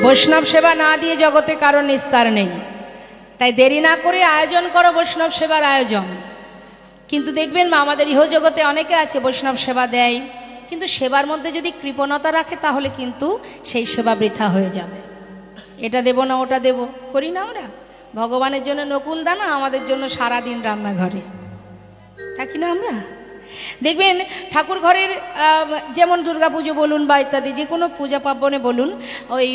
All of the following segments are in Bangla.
বৈষ্ণব সেবা না দিয়ে জগতে কারো নিস্তার নেই। তাই দেরি না করে আয়োজন করো বৈষ্ণব সেবার আয়োজন। কিন্তু দেখবেন মা, আমাদের ইহজগতে অনেকে আছে বৈষ্ণব সেবা দেয়, কিন্তু সেবার মধ্যে যদি কৃপণতা রাখে তাহলে কিন্তু সেই সেবা বৃথা হয়ে যাবে। এটা দেব না ওটা দেব করি না আমরা। ভগবানের জন্য নকুল দানা, আমাদের জন্য সারাদিন রান্নাঘরে থাকি না আমরা। দেখবেন ঠাকুর ঘরের যেমন দুর্গাপুজো বলুন বা ইত্যাদি যে কোনো পূজা পার্বণে বলুন, ওই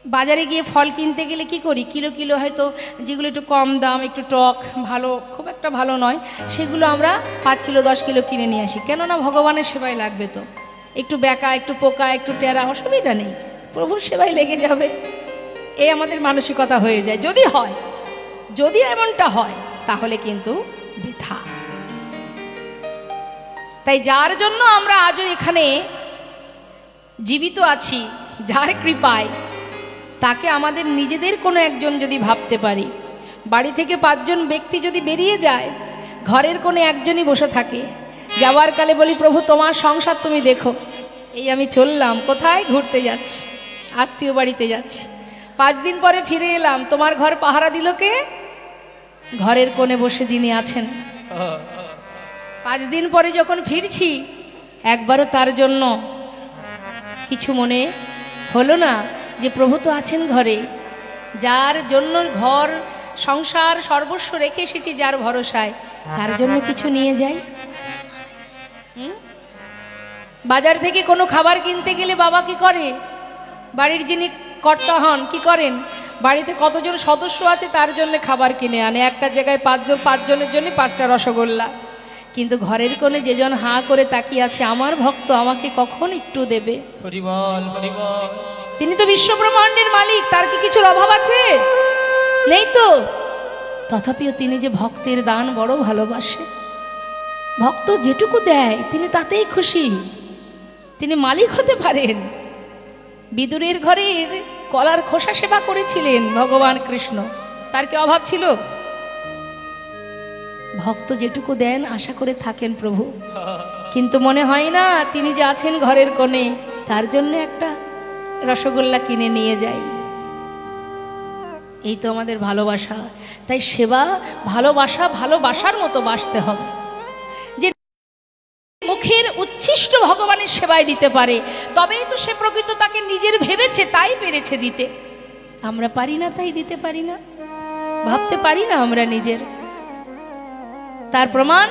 বাজারে গিয়ে ফল কিনতে গেলে কি করি, কিলো কিলো হয়তো যেগুলো একটু কম দাম, একটু টক, ভালো, খুব একটা ভালো নয়, সেগুলো আমরা 5 কিলো 10 কিলো কিনে নিয়ে আসি। কেননা ভগবানের সেবায় লাগবে তো, একটু বেঁকা, একটু পোকা, একটু টেরা, অসুবিধা নেই, প্রভুর সেবায় লেগে যাবে। এই আমাদের মানসিকতা হয়ে যায়। যদি এমনটা হয় তাহলে কিন্তু বৃথা। তাই যার জন্য আমরা আজও এখানে জীবিত আছি, যার কৃপায়, তাকে আমাদের নিজেদের কোনো একজন যদি ভাবতে পারি, বাড়ি থেকে 5 জন ব্যক্তি যদি বেরিয়ে যায়, ঘরের কোনো একজনই বসে থাকে, যাওয়ার কালে বলি প্রভু তোমার সংসার তুমি দেখো, এই আমি চললাম, কোথায় ঘুরতে যাচ্ছি, আত্মীয় বাড়িতে যাচ্ছি, 5 দিন পরে ফিরে এলাম, তোমার ঘর পাহারা দিল কে? ঘরের কোণে বসে যিনি আছেন। 5 দিন পরে যখন ফিরছি, একবারও তার জন্য কিছু মনে হলো না যে প্রভু তো আছেন ঘরে, যার জন্য ঘর সংসার সর্বস্ব রেখে এসেছি, যার ভরসায়, তার জন্য কিছু নিয়ে যাই। বাজার থেকে কোনো খাবার কিনতে গেলে বাবা কি করে, বাড়ির যিনি কর্তা হন কি করেন, বাড়িতে কতজন সদস্য আছে তার জন্য খাবার কিনে আনে, একটা জায়গায় 5 জনের জন্য 5টা রসগোল্লা। কিন্তু ঘরের কোণে যেজন হাঁ করে তাকিয়ে আছে, আমার ভক্ত আমাকে কখন একটু দেবে, তিনি তো বিশ্বব্রহ্মাণ্ডের মালিক, তার কি কিছুর অভাব আছে? নেই তো। তথাপিও তিনি যে ভক্তের দান বড় ভালোবাসে, ভক্ত যেটুকু দেয় তিনি তাতেই খুশি, তিনি মালিক হতে পারেন। বিদুরের ঘরের কলার খোসা সেবা করেছিলেন ভগবান কৃষ্ণ, তার কি অভাব ছিল? ভক্ত যেটুকু দেন আশা করে থাকেন প্রভু, কিন্তু মনে হয় না তিনি যে আছেন ঘরের কোণে, তার জন্য একটা রসগোল্লা কিনে নিয়ে যাই। এই তো আমাদের ভালোবাসা। তাই সেবা ভালোবাসার মতো বাসতে হবে, যে মুখের উচ্ছিষ্ট ভগবানের সেবায় দিতে পারে, তবেই তো সে প্রকৃত তাকে নিজের ভেবেছে, তাই পেরেছে দিতে। আমরা পারি না, তাই দিতে পারি না, ভাবতে পারি না আমরা নিজের। তার প্রমাণ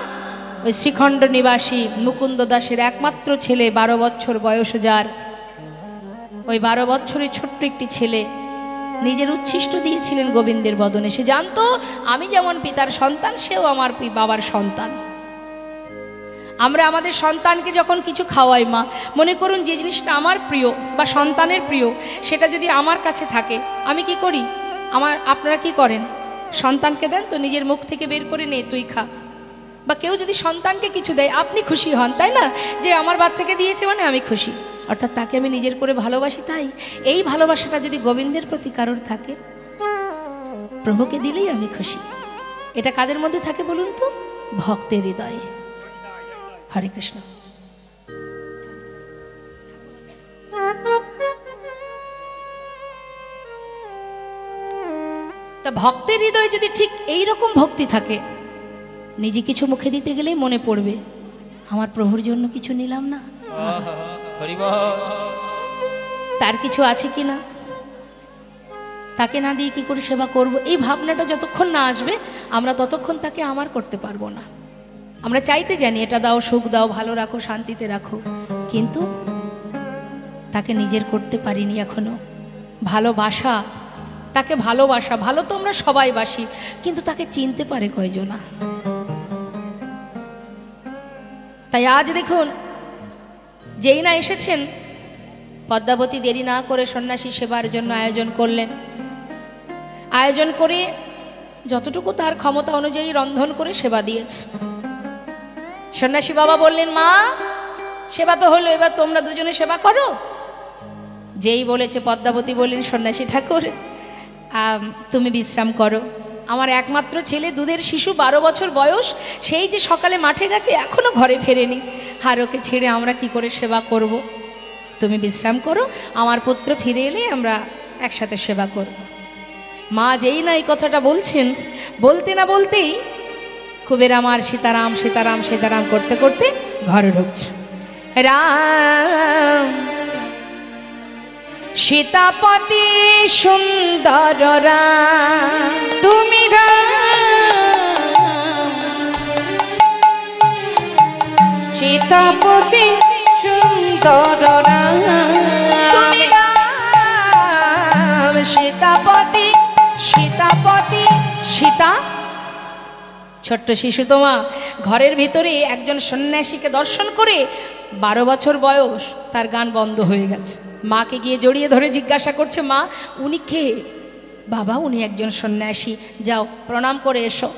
ওই শ্রীখণ্ড নিবাসী মুকুন্দ দাসের একমাত্র ছেলে, 12 বছর বয়স যার, ওই 12 বছরের ছোট্ট একটি ছেলে নিজের উচ্ছিষ্ট দিয়েছিলেন গোবিন্দের বদনে। সে জানতো আমি যেমন পিতার সন্তান, সেও আমার বাবার সন্তান। আমরা আমাদের সন্তানকে যখন কিছু খাওয়াই, মা মনে করুন যে জিনিসটা আমার প্রিয় বা সন্তানের প্রিয়, সেটা যদি আমার কাছে থাকে, আমি কি করি, আপনারা কি করেন, সন্তানকে দেন তো, নিজের মুখ থেকে বের করে নে তুই খা। বা কেউ যদি সন্তানকে কিছু দেয়, আপনি খুশি হন, তাই না, যে আমার বাচ্চাকে দিয়েছে মানে আমি খুশি, অর্থাৎ তাকে আমি নিজের করে ভালোবাসি। তাই এই ভালোবাসাটা যদি গোবিন্দের প্রতি কারোর থাকে, প্রভুকে দিলেই আমি খুশি। এটা কাদের মধ্যে থাকে বলুন তো? ভক্তের হৃদয়ে। হরে কৃষ্ণ। তা ভক্তের হৃদয়ে যদি ঠিক এই রকম ভক্তি থাকে, নিজে কিছু মুখে দিতে গেলেই মনে পড়বে আমার প্রভুর জন্য কিছু নিলাম না, তার কিছু আছে কিনা, তাকে না দিয়ে কি করে সেবা করব। এই ভাবনাটা যতক্ষণ না আসবে, আমরা ততক্ষণ তাকে আমার করতে পারবো না। আমরা চাইতে জানি এটা দাও, সুখ দাও, ভালো রাখো, শান্তিতে রাখো, কিন্তু তাকে নিজের করতে পারিনি এখনো। ভালোবাসা, তাকে ভালোবাসা, ভালো তো আমরা সবাই বাসি, কিন্তু তাকে চিনতে পারে কয়জনা। তাই আজ দেখুন, যেই না এসেছেন, পদ্মাবতী দেরি না করে সন্ন্যাসী সেবার জন্য আয়োজন করলেন। আয়োজন করে যতটুকু তার ক্ষমতা অনুযায়ী রন্ধন করে সেবা দিয়েছে। সন্ন্যাসী বাবা বললেন, মা সেবা তো হলো, এবার তোমরা দুজনে সেবা করো। যেই বলেছে পদ্মাবতী বললেন, সন্ন্যাসী ঠাকুর তুমি বিশ্রাম করো, আমার একমাত্র ছেলে দুধের শিশু 12 বছর বয়স, সেই যে সকালে মাঠে গেছে এখনো ঘরে ফেরেনি, আর ওকে ছেড়ে আমরা কি করে সেবা করব। তুমি বিশ্রাম করো, আমার পুত্র ফিরে এলে আমরা একসাথে সেবা করব। মা যেই না এই কথাটা বলছেন, বলতে না বলতেই কুবের আমার সীতারাম সীতারাম সীতারাম করতে করতে ঘরে ঢুকছে। রাম সীতাপতি সুন্দর রাম, তুমি সীতাপতি সুন্দর রাম, তুমি রাম সীতাপতি সীতাপতি সীতা। ছোট্ট শিশু তোমা ঘরের ভিতরে একজন সন্ন্যাসীকে দর্শন করে 12 বছর বয়স, তার গান বন্ধ হয়ে গেছে। মাকে গিয়ে জড়িয়ে ধরে জিজ্ঞাসা করছে, মা উনি কে? বাবা উনি একজন সন্ন্যাসী, যাও প্রণাম করে এসো।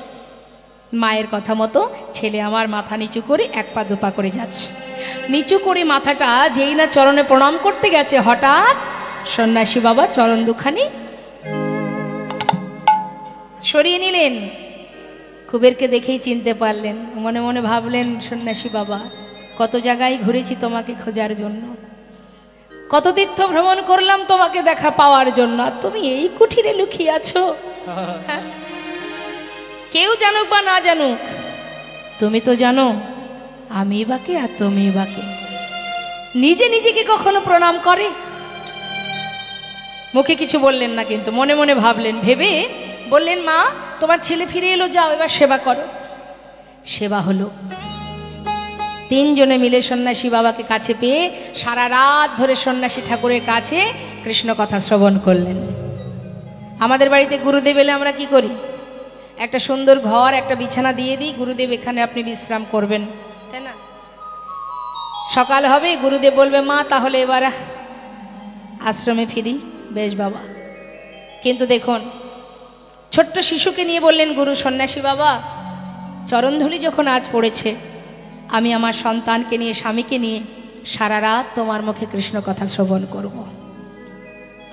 মায়ের কথা মতো ছেলে আমার মাথা নিচু করে 1 পা 2 পা করে যাচ্ছে। নিচু করে মাথাটা যেই না চরণে প্রণাম করতে গেছে, হঠাৎ সন্ন্যাসী বাবা চরণ দুখানি সরিয়ে নিলেন। কুবেরকে দেখেই চিনতে পারলেন, মনে মনে ভাবলেন, সন্ন্যাসী বাবা কত জায়গায় ঘুরেছি তোমাকে খোঁজার জন্য, কত তীর্থ ভ্রমণ করলাম তোমাকে দেখা পাওয়ার জন্য, আর তুমি এই কুঠিরে লুকিয়ে আছো। হ্যাঁ? কেউ জানুক বা না জানুক, তুমি তো জানো আমি বাকে আর তুমি বাকে। নিজে নিজেকে কখনো প্রণাম করে? মুখে কিছু বললেন না, কিন্তু মনে মনে ভাবলেন, ভেবে বললেন, মা তোমার ছেলে ফিরে এলো, যাও এবার সেবা করো। সেবা হলো। 3 জনে মিলে সন্ন্যাসী বাবাকে কাছে পেয়ে সারা রাত ধরে সন্ন্যাসী ঠাকুরের কাছে কৃষ্ণ কথা শ্রবণ করলেন। আমাদের বাড়িতে গুরুদেব এলে আমরা কি করি? একটা সুন্দর ঘর, একটা বিছানা দিয়ে দিই, গুরুদেব এখানে আপনি বিশ্রাম করবেন, তাই না? সকাল হবে, গুরুদেব বলবে, মা তাহলে এবার আশ্রমে ফিরি। বেশ বাবা। কিন্তু দেখুন, ছোট্ট শিশুকে নিয়ে বললেন গুরু, সন্ন্যাসী বাবা চরণধুলি যখন আজ পড়েছে, আমি আমার সন্তানকে নিয়ে, স্বামীকে নিয়ে সারা রাত তোমার মুখে কৃষ্ণ কথা শ্রবণ করব।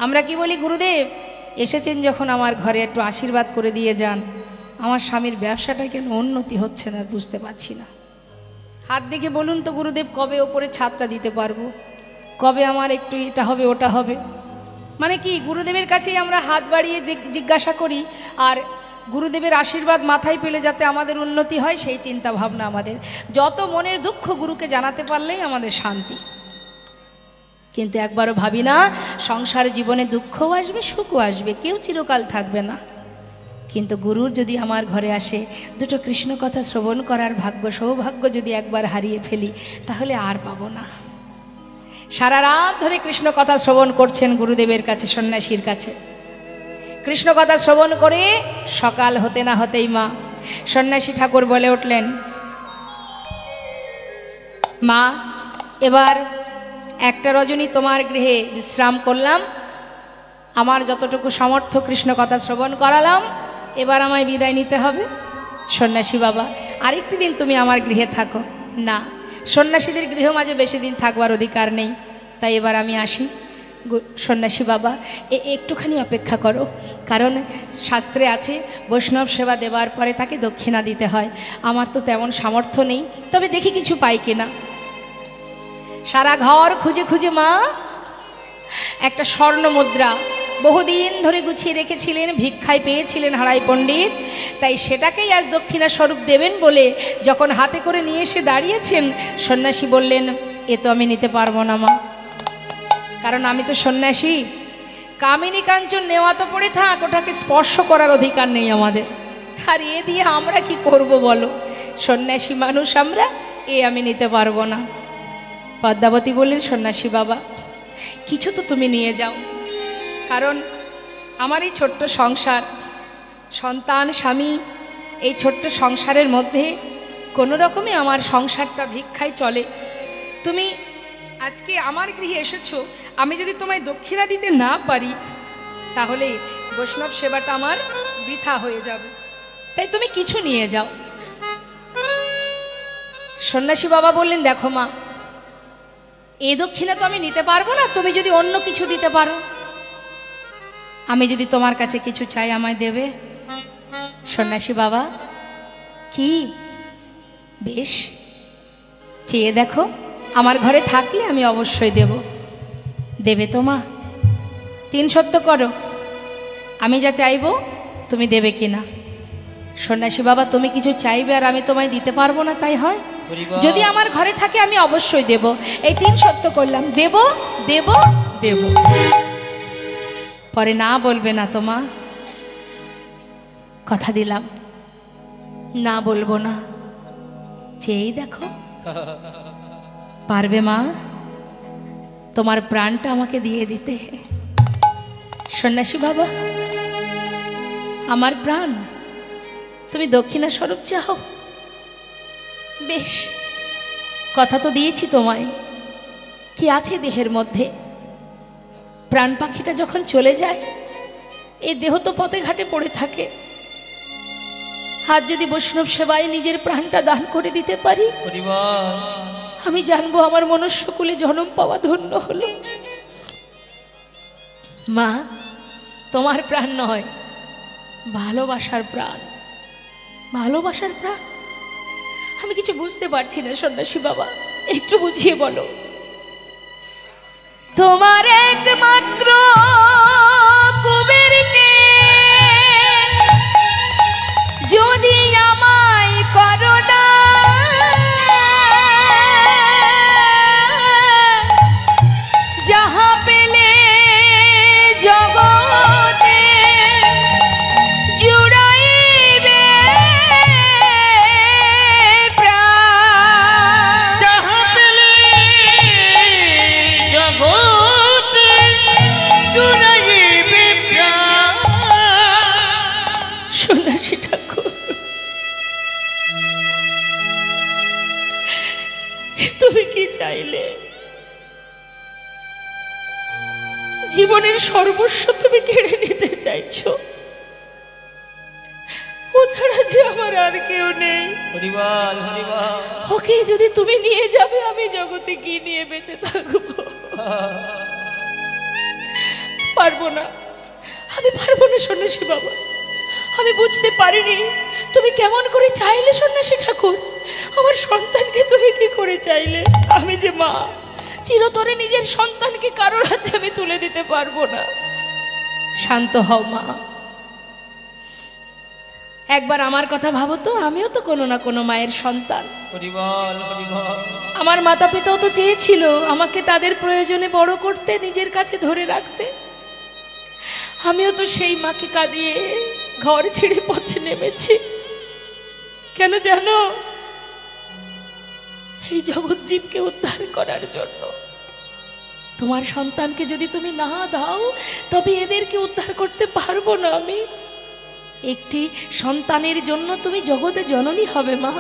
আমরা কি বলি, গুরুদেব এসেছেন যখন আমার ঘরে একটু আশীর্বাদ করে দিয়ে যান, আমার স্বামীর ব্যবসাটা কেন উন্নতি হচ্ছে না বুঝতে পারছি না। হাত দেখে বলুন তো গুরুদেব, কবে ওপরে ছাদটা দিতে পারবো, কবে আমার একটু এটা হবে ওটা হবে। মানে কি, গুরুদেবের কাছেই আমরা হাত বাড়িয়ে জিজ্ঞাসা করি, আর গুরুদেবের আশীর্বাদ মাথায় পেলে যাতে আমাদের উন্নতি হয় সেই চিন্তা ভাবনা আমাদের। যত মনের দুঃখ গুরুকে জানাতে পারলেই আমাদের শান্তি। কিন্তু একবারও ভাবি না সংসার জীবনে দুঃখও আসবে সুখও আসবে, কেউ চিরকাল থাকবে না। কিন্তু গুরুর যদি আমার ঘরে আসে, দুটো কৃষ্ণ কথা শ্রবণ করার ভাগ্য সৌভাগ্য যদি একবার হারিয়ে ফেলি, তাহলে আর পাবো না। সারা রাত ধরে কৃষ্ণ কথা শ্রবণ করছেন গুরুদেবের কাছে, সন্ন্যাসীর কাছে। কৃষ্ণ কথা শ্রবণ করে সকাল হতে না হতেই মা সন্ন্যাসী ঠাকুর বলে উঠলেন, মা এবার একটা রজনী তোমার গৃহে বিশ্রাম করলাম, আমার যতটুকু সামর্থ্য কৃষ্ণ কথা শ্রবণ করালাম, এবার আমায় বিদায় নিতে হবে। সন্ন্যাসী বাবা আরেকটি দিন তুমি আমার গৃহে থাকো। না, সন্ন্যাসীদের গৃহ মাঝে বেশি দিন থাকবার অধিকার নেই, তাই এবার আমি আসি। সন্ন্যাসী বাবা একটুখানি অপেক্ষা করো, কারণ শাস্ত্রে আছে বৈষ্ণব সেবা দেওয়ার পরে তাকে দক্ষিণা দিতে হয়। আমার তো তেমন সামর্থ্য নেই, তবে দেখি কিছু পাই কিনা। সারা ঘর খুঁজে খুঁজে মা একটা স্বর্ণ মুদ্রা বহুদিন ধরে গুছিয়ে রেখেছিলেন, ভিক্ষায় পেয়েছিলেন হারাই পণ্ডিত, তাই সেটাকেই আজ দক্ষিণা স্বরূপ দেবেন বলে যখন হাতে করে নিয়ে এসে দাঁড়িয়েছেন, সন্ন্যাসী বললেন, এ তো আমি নিতে পারবো না মা, কারণ আমি তো সন্ন্যাসী। কামিনী কাঞ্চন নেওয়া তো পড়ে থাক, ওটাকে স্পর্শ করার অধিকার নেই আমাদের। আর এ দিয়ে আমরা কি করব বলো, সন্ন্যাসী মানুষ আমরা, এ আমি নিতে পারবো না। পদ্মাবতী বললেন, সন্ন্যাসী বাবা কিছু তো তুমি নিয়ে যাও, কারণ আমার এই ছোট্ট সংসার, সন্তান স্বামী, এই ছোট্ট সংসারের মধ্যে কোনো রকমে আমার সংসারটা ভিক্ষায় চলে। তুমি আজকে আমার গৃহে এসেছো, আমি যদি তোমায় দক্ষিণা দিতে না পারি তাহলে বৈষ্ণব সেবাটা আমার বৃথা হয়ে যাবে, তাই তুমি কিছু নিয়ে যাও। সন্ন্যাসী বাবা বললেন, দেখো মা এই দক্ষিণা তো আমি নিতে পারবো না, তুমি যদি অন্য কিছু দিতে পারো, আমি যদি তোমার কাছে কিছু চাই আমায় দেবে। সন্ন্যাসী বাবা, কি? বেশ চেয়ে দেখো, আমার ঘরে থাকলে আমি অবশ্যই দেব। দেবে তো মা? 3 সত্য করো, আমি যা চাইবো তুমি দেবে কিনা? সন্ন্যাসী বাবা, তুমি কিছু চাইবে আর আমি তোমায় দিতে পারবো না, তাই হয়? যদি আমার ঘরে থাকে আমি অবশ্যই দেব। এই 3 সত্য করলাম, দেব দেব দেব। পরে না বলবে না তো মা? কথা দিলাম না বলবো না। চেয়েই দেখো, পারবে মা তোমার প্রাণটা আমাকে দিয়ে দিতে? সন্ন্যাসী বাবা, আমার প্রাণ তুমি দক্ষিণা স্বরূপ চাও? বেশ, কথা তো দিয়েছি তোমায়। কি আছে দেহের মধ্যে? প্রাণ পাখিটা যখন চলে যায়, এই দেহ তো পথে ঘাটে পড়ে থাকে। হাত যদি বৈষ্ণব সেবায় নিজের প্রাণটা দান করে দিতে পারি, আমি জানবো আমার মনুষ্যকুলে জন্ম পাওয়া ধন্য হলো। মা, তোমার প্রাণ নয়, ভালোবাসার প্রাণ। ভালোবাসার প্রাণ? আমি কিছু বুঝতে পারছি না সন্ন্যাসী বাবা, একটু বুঝিয়ে বলো। তোমার একমাত্র কুবেরকে যদি আমায় করো না, যাহা পেলে জগতে জুড়াইবে প্রাণ। যাহা পেলে জগতে জুড়াইবে প্রাণ। সন্ন্যাসী ঠাকুর, তুমি কি চাইলে? জীবনের সর্বস্ব তুমি কেড়ে নিতে চাইছো? ও ছাড়া যে আমার আর কেউ নেই। হরিবল হরিবল। ওকে যদি তুমি নিয়ে যাবে, আমি জগতে কি নিয়ে বেঁচে থাকবো? পারবো না, আমি পারবো না সন্ন্যাসী বাবা। আমি বুঝতে পারিনি তুমি কেমন করে চাইলে সন্ন্যাসী ঠাকুর। আমার সন্তানকে তুমি কি করে চাইলে? আমি যে মা, চিরতরে নিজের সন্তানকে কারোর হাতে আমি তুলে দিতে পারবো না। শান্ত হও মা, একবার আমার কথা ভাবো তো। আমিও তো কোনো না কোনো মায়ের সন্তান। হরিবল হরিবল। আমার মাতা পিতাও তো চেয়েছিল আমাকে তাদের প্রয়োজনে বড় করতে, নিজের কাছে ধরে রাখতে। আমিও তো সেই মাকে কাঁদিয়ে ঘর ছেড়ে পথে নেমেছি। কেন জানো? এই জগৎ জীবকে উদ্ধার করার জন্য। তোমার সন্তানকে যদি তুমি না দাও, তবে এদেরকে উদ্ধার করতে পারবো না আমি। একটি সন্তানের জন্য তুমি জগতে জননী হবে মা।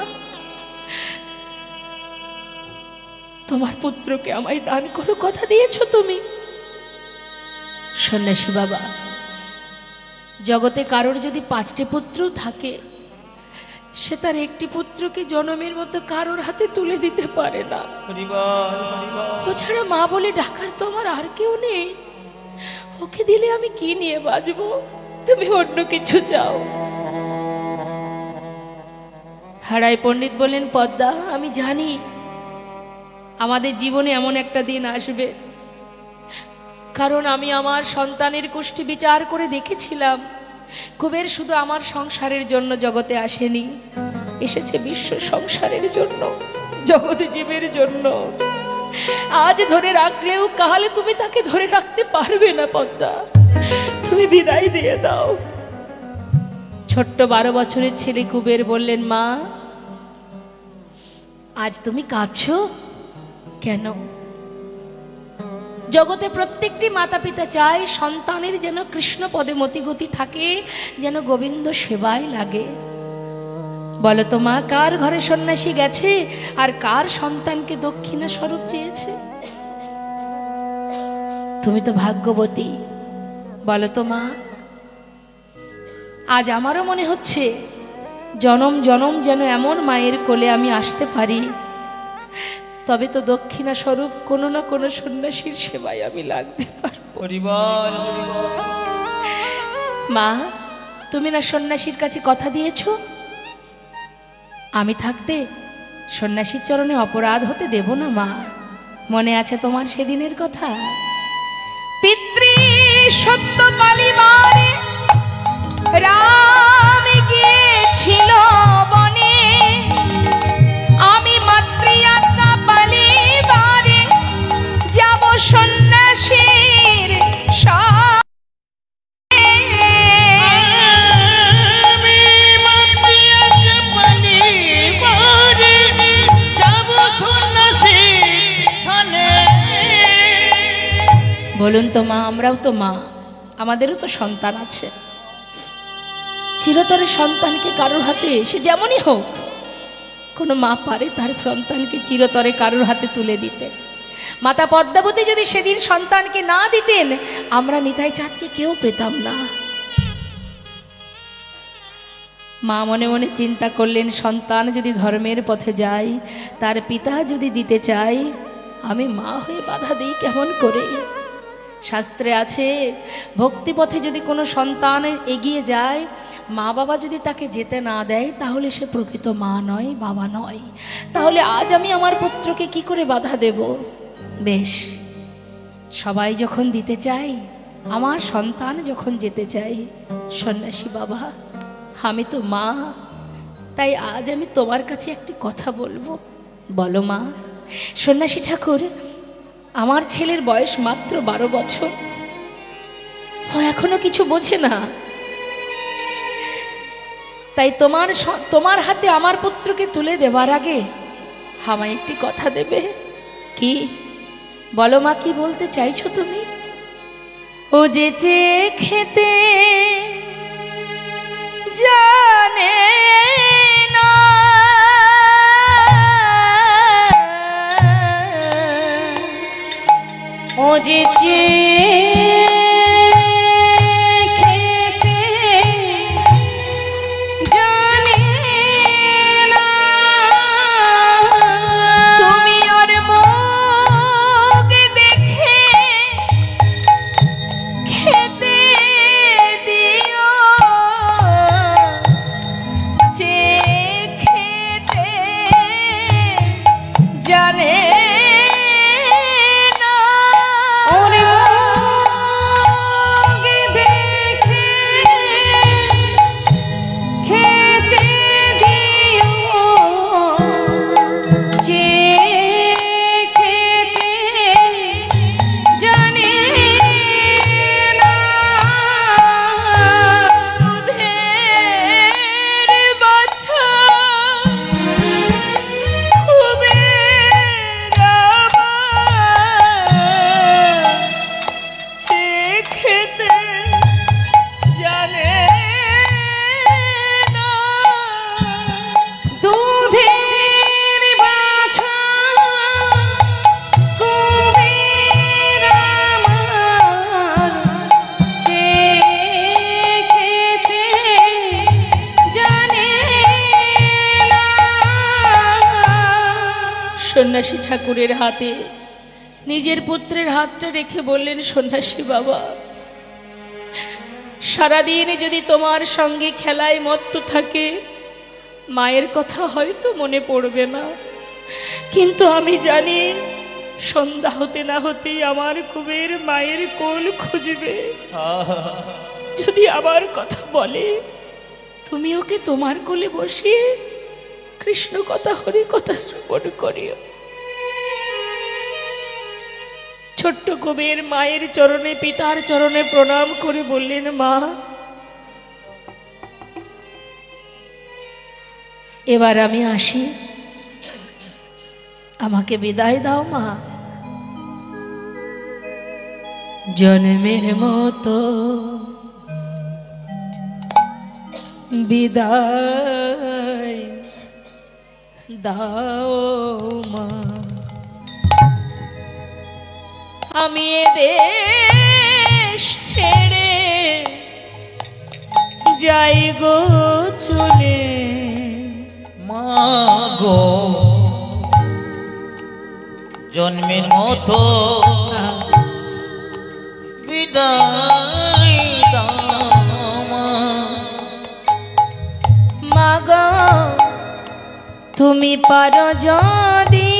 তোমার পুত্রকে আমায় দান করো, কথা দিয়েছো তুমি। সন্ন্যাসী বাবা, জগতে কারোর যদি 5টি পুত্র থাকে, সে তার একটি পুত্রকে জনমের মতো কারোর হাতে তুলে দিতে পারে না। ও ছাড়া মা বলে ডাকার তো আমার আর কেউ নেই। ওকে দিলে আমি কি নিয়ে বাঁচবো? তুমি অন্য কিছু চাও। হারাই পণ্ডিত বললেন, পদ্মা, আমি জানি আমাদের জীবনে এমন একটা দিন আসবে, কারণ আমি আমার সন্তানের কুষ্টি বিচার করে দেখেছিলাম কুবের শুধু আমার সংসারের জন্য জগতে আসেনি, এসেছে বিশ্ব সংসারের জন্য, জগতে জীবের জন্য। আজ ধরে রাখলেও কাল তুমি তাকে ধরে রাখতে পারবে না পদ্মা। তুমি বিদায় দিয়ে দাও। ছোট্ট 12 বছরের ছেলে কুবের বললেন, মা আজ তুমি কাঁদছো কেন? জগতে প্রত্যেকটি মাতা পিতা চায় সন্তানের যেন কৃষ্ণ পদে মতিগতি থাকে, যেন গোবিন্দ সেবায় লাগে। বলো তো মা, কার ঘরে সন্ন্যাসী গেছে আর কার সন্তানকে দক্ষিণা স্বরূপ চেয়েছে? তুমি তো ভাগ্যবতী। বলো তো মা, আজ আমারও মনে হচ্ছে জনম জনম যেন এমন মায়ের কোলে আমি আসতে পারি, তবে তো দক্ষিণা স্বরূপ কোনো না কোনো সন্ন্যাসীর সেবায় আমি লাগতে পারবো। মা, তুমি না সন্ন্যাসীর কাছে কথা দিয়েছো, আমি থাকতে সন্ন্যাসীর চরণে অপরাধ হতে দেব না মা। মনে আছে তোমার সেদিনের কথা? পিতৃ সত্য পালিবারে রাম গিয়েছিল বনে, আমি মাতৃ আজ্ঞা পালিবারে যাব সন্ন্যাসীর বলুন তো মা, আমরাও তো মা, আমাদেরও তো সন্তান আছে। চিরতরে সন্তানকে কারোর হাতে, সে যেমনই হোক, কোনো মা পারে তার সন্তানকে চিরতরে কারোর হাতে তুলে দিতে? মাতা পদ্মাবতী যদি সেদিন সন্তানকে না দিতেন, আমরা নিতাই চাঁদকে কেউ পেতাম না। মা মনে মনে চিন্তা করলেন, সন্তান যদি ধর্মের পথে যায়, তার পিতা যদি দিতে চায়, আমি মা হয়ে বাধা দিই কেমন করে? শাস্ত্রে আছে, ভক্তিপথে যদি কোনো সন্তান এগিয়ে যায়, মা বাবা যদি তাকে যেতে না দেয়, তাহলে সে প্রকৃত মা নয়, বাবা নয়। তাহলে আজ আমি আমার পুত্রকে কি করে বাধা দেব? বেশ, সবাই যখন দিতে চাই, আমার সন্তান যখন যেতে চাই, সন্ন্যাসী বাবা, আমি তো মা, তাই আজ আমি তোমার কাছে একটি কথা বলবো। বলো মা। সন্ন্যাসী ঠাকুর, আমার ছেলের বয়স মাত্র 12 বছর, ও এখনো কিছু বোঝে না, তাই তোমার হাতে আমার পুত্রকে তুলে দেবার আগে আমায় একটি কথা দেবে। কি? বলো মা, কি বলতে চাইছো তুমি? ও যে চেয়ে খেতে জানে না, ও যে খেতে জানে না, তুমি ওর মুখ দেখে খেতে দিও, যে খেতে জানে সন্ন্যাসী ঠাকুরের হাতে নিজের পুত্রের হাতটা রেখে বললেন, সন্ন্যাসী বাবা, সারাদিন যদি তোমার সঙ্গে খেলায় মত্ত থাকে, মায়ের কথা হয়তো মনে পড়বে না, কিন্তু আমি জানি সন্ধ্যা হতে না হতেই আমার কুবের মায়ের কোল খুঁজবে। যদি আবার কথা বলে, তুমি ওকে তোমার কোলে বসিয়ে কৃষ্ণ কথা হরি কথা শ্রবণ করিও। ছোট্ট কুবের মায়ের চরণে, পিতার চরণে প্রণাম করে বললেন, মা, এবার আমি আসি, আমাকে বিদায় দাও মা। জন্মের মতো বিদায় দাও মা, আমি এ দেশ ছেড়ে যাই গো চলে। মা গো, জন্মের মতো বিদায় দাও মা। মা গো, তুমি পারো যদি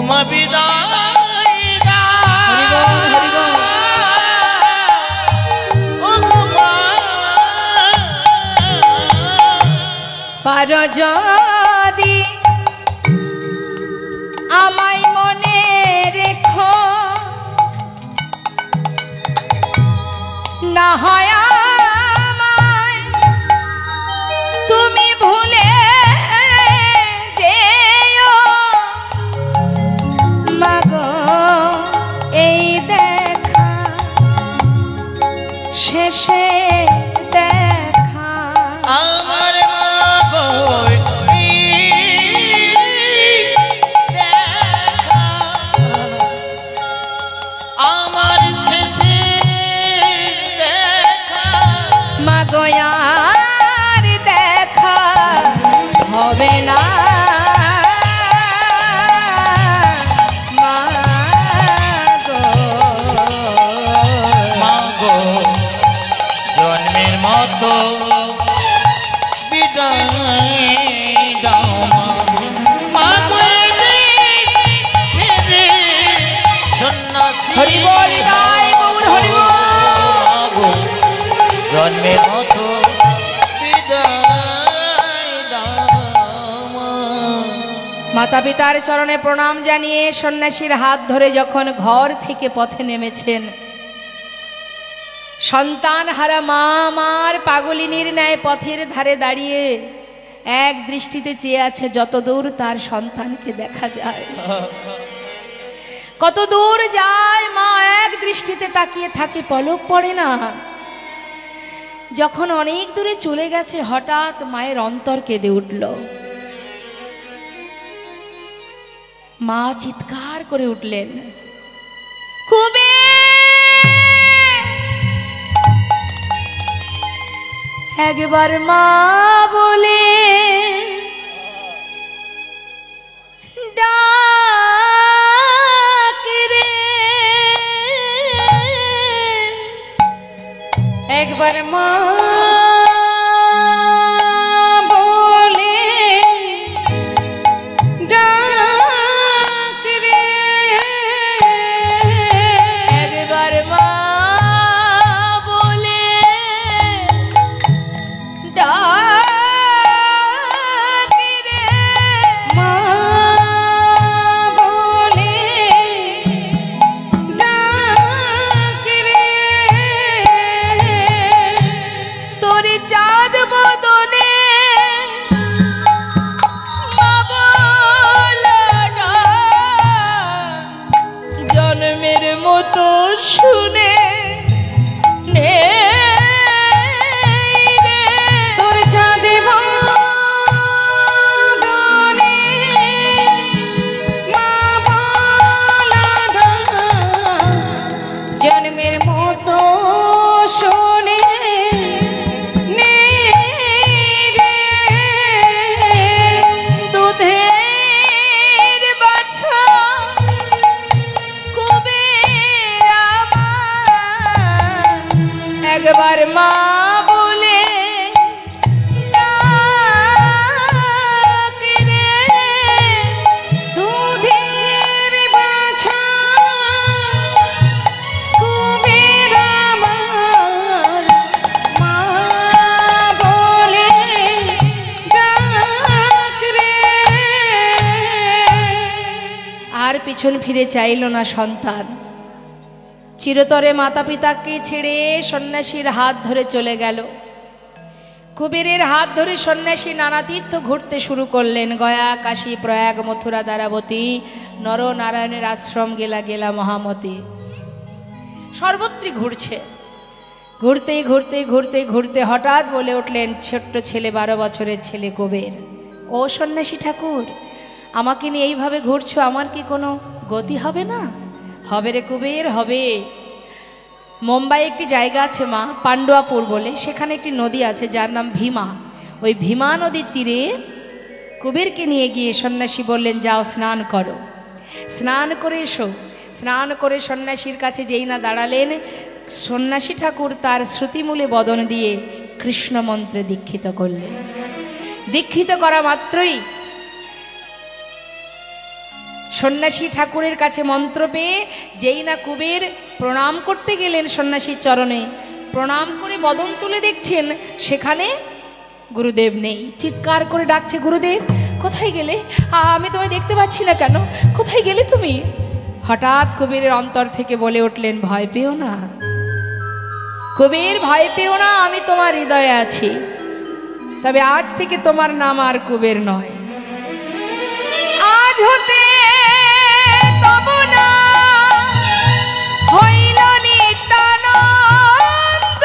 মা বিদায় দাও হরি বল, হরি বল। ও গো মা পারো যদি আমায় মনে রেখো, না হয় আমায় তুমি ভুলে যেও মাগো, এই দেখা শেষে দেখা। আমার মা গো দেখা আমার শেষে দেখা মাগো আর দেখা হবে না মাগো। মা গো জন্মের মতো বিদায় দাও মা গো সন্ন্যাসী হরি বল জয় গৌর হরি বল। মা গো জন্মের মতো বিদায় দাও মা। মাতা পিতার চরণে প্রণাম জানিয়ে সন্ন্যাসীর হাত ধরে যখন ঘর থেকে পথে নেমেছেন, সন্তান হারা মা আমার পাগলিনীর ন্যায় পথের ধারে দাঁড়িয়ে এক দৃষ্টিতে চেয়ে আছে যতদূর তার সন্তানকে দেখা যায়। কত দূর যায় মা এক দৃষ্টিতে তাকিয়ে থাকে, পলক পড়ে না। যখন অনেক দূরে চলে গেছে হঠাৎ মায়ের অন্তর কেঁদে উঠল। মা চিৎকার করে উঠলেন, কুবের! একবার মা বলে ডাক রে, একবার মা বলে ডাক রে, একবার মা বলে ডাক রে, মা বলে ডাক রে, তোর চাঁদ বদনে মা বলা ডাক, জন্মের মতো শুনে নে রে। তোর চাঁদে বদনে মা বলা ডাক, জন্মের মতো শোনে নে রে। দুধের বাছা কুবের আমার, একবার মা বলে ডাক রে। দুধের বাছা কুবের আমার, মা বলে ডাক রে। আর পিছন ফিরে চাইল না সন্তান। চিরতরে মাতা পিতাকে ছেড়ে সন্ন্যাসীর হাত ধরে চলে গেল। কুবেরের হাত ধরে সন্ন্যাসী নানা তীর্থ ঘুরতে শুরু করলেন। গয়া, কাশী, প্রয়াগ, মথুরা, দ্বারাবতী, নরনারায়ণের আশ্রম, গেলা গেলা মহামতি, সর্বত্রই ঘুরছে। ঘুরতে ঘুরতে ঘুরতে ঘুরতে হঠাৎ বলে উঠলেন ছোট্ট ছেলে, 12 বছরের ছেলে কুবের, ও সন্ন্যাসী ঠাকুর, আমাকে নিয়ে এইভাবে ঘুরছো, আমার কি কোনো গতি হবে না? হবে রে কুবের, হবে। মুম্বাই একটি জায়গা আছে মা, পান্ডুয়াপুর বলে, সেখানে একটি নদী আছে যার নাম ভীমা। ওই ভীমা নদীর তীরে কুবেরকে নিয়ে গিয়ে সন্ন্যাসী বললেন, যাও স্নান করো, স্নান করে এসো। স্নান করে সন্ন্যাসীর কাছে যেই না দাঁড়ালেন, সন্ন্যাসী ঠাকুর তার শ্রুতিমূলে বদন দিয়ে কৃষ্ণ মন্ত্রে দীক্ষিত করলেন। দীক্ষিত করা মাত্রই সন্ন্যাসী ঠাকুরের কাছে মন্ত্র পেয়ে যেই না কুবের প্রণাম করতে গেলেন সন্ন্যাসীর চরণে, প্রণাম করে বদন তুলে দেখছেন সেখানে গুরুদেব নেই। চিৎকার করে ডাকছে, গুরুদেব কোথায় গেলে? আমি তোমায় দেখতে পাচ্ছি না কেন, কোথায় গেলে তুমি? হঠাৎ কুবেরের অন্তর থেকে বলে উঠলেন, ভয় পেও না কুবের, ভয় পেও না, আমি তোমার হৃদয়ে আছি। তবে আজ থেকে তোমার নাম আর কুবের নয়, আজ হতে তব না হইল নিত্যানন্দ,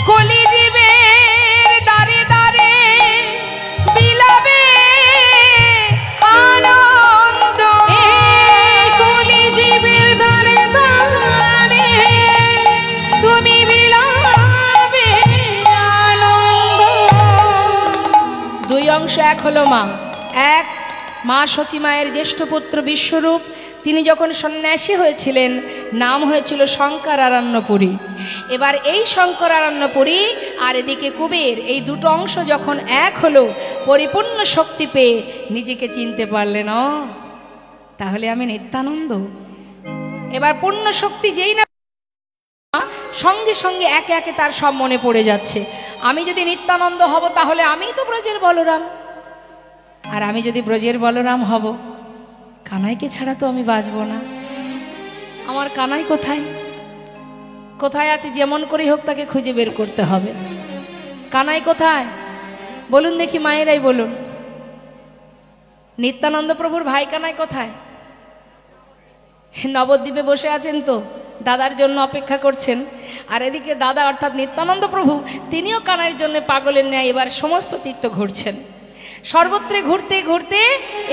কলিজীবের দ্বারে দ্বারে বিলাবে আনন্দ। কলিজীবের দ্বারে দ্বারে তুমি বিলাবে আনন্দ। দুই অংশ এক হলো মা। এক, মা সচী মায়ের জ্যেষ্ঠ পুত্র বিশ্বরূপ, তিনি যখন সন্ন্যাসী হয়েছিলেন নাম হয়েছিল শঙ্করারণ্যপুরী। এবার এই শঙ্করারণ্যপুরী আর এদিকে কুবের, এই দুটো অংশ যখন এক হলো, পরিপূর্ণ শক্তি পেয়ে নিজেকে চিনতে পারলেন, তাহলে আমি নিত্যানন্দ। এবার পূর্ণ শক্তি যেই না সঙ্গে সঙ্গে একে একে তার সব মনে পড়ে যাচ্ছে। আমি যদি নিত্যানন্দ হব তাহলে আমিই তো ব্রজের বলরাম, আর আমি যদি ব্রজের বলরাম হব, কানাইকে ছাড়া তো আমি বাঁচব না। আমার কানাই কোথায়? কোথায় আছে? যেমন করে হোক তাকে খুঁজে বের করতে হবে। কানাই কোথায় বলুন দেখি, মায়েরাই বলুন। নিত্যানন্দ প্রভুর ভাই কানাই কোথায়? নবদ্বীপে বসে আছেন তো, দাদার জন্য অপেক্ষা করছেন। আর এদিকে দাদা অর্থাৎ নিত্যানন্দ প্রভু, তিনিও কানাইয়ের জন্য পাগলের ন্যায় এবার সমস্ত তীর্থ ঘুরছেন। সর্বত্রে ঘুরতে ঘুরতে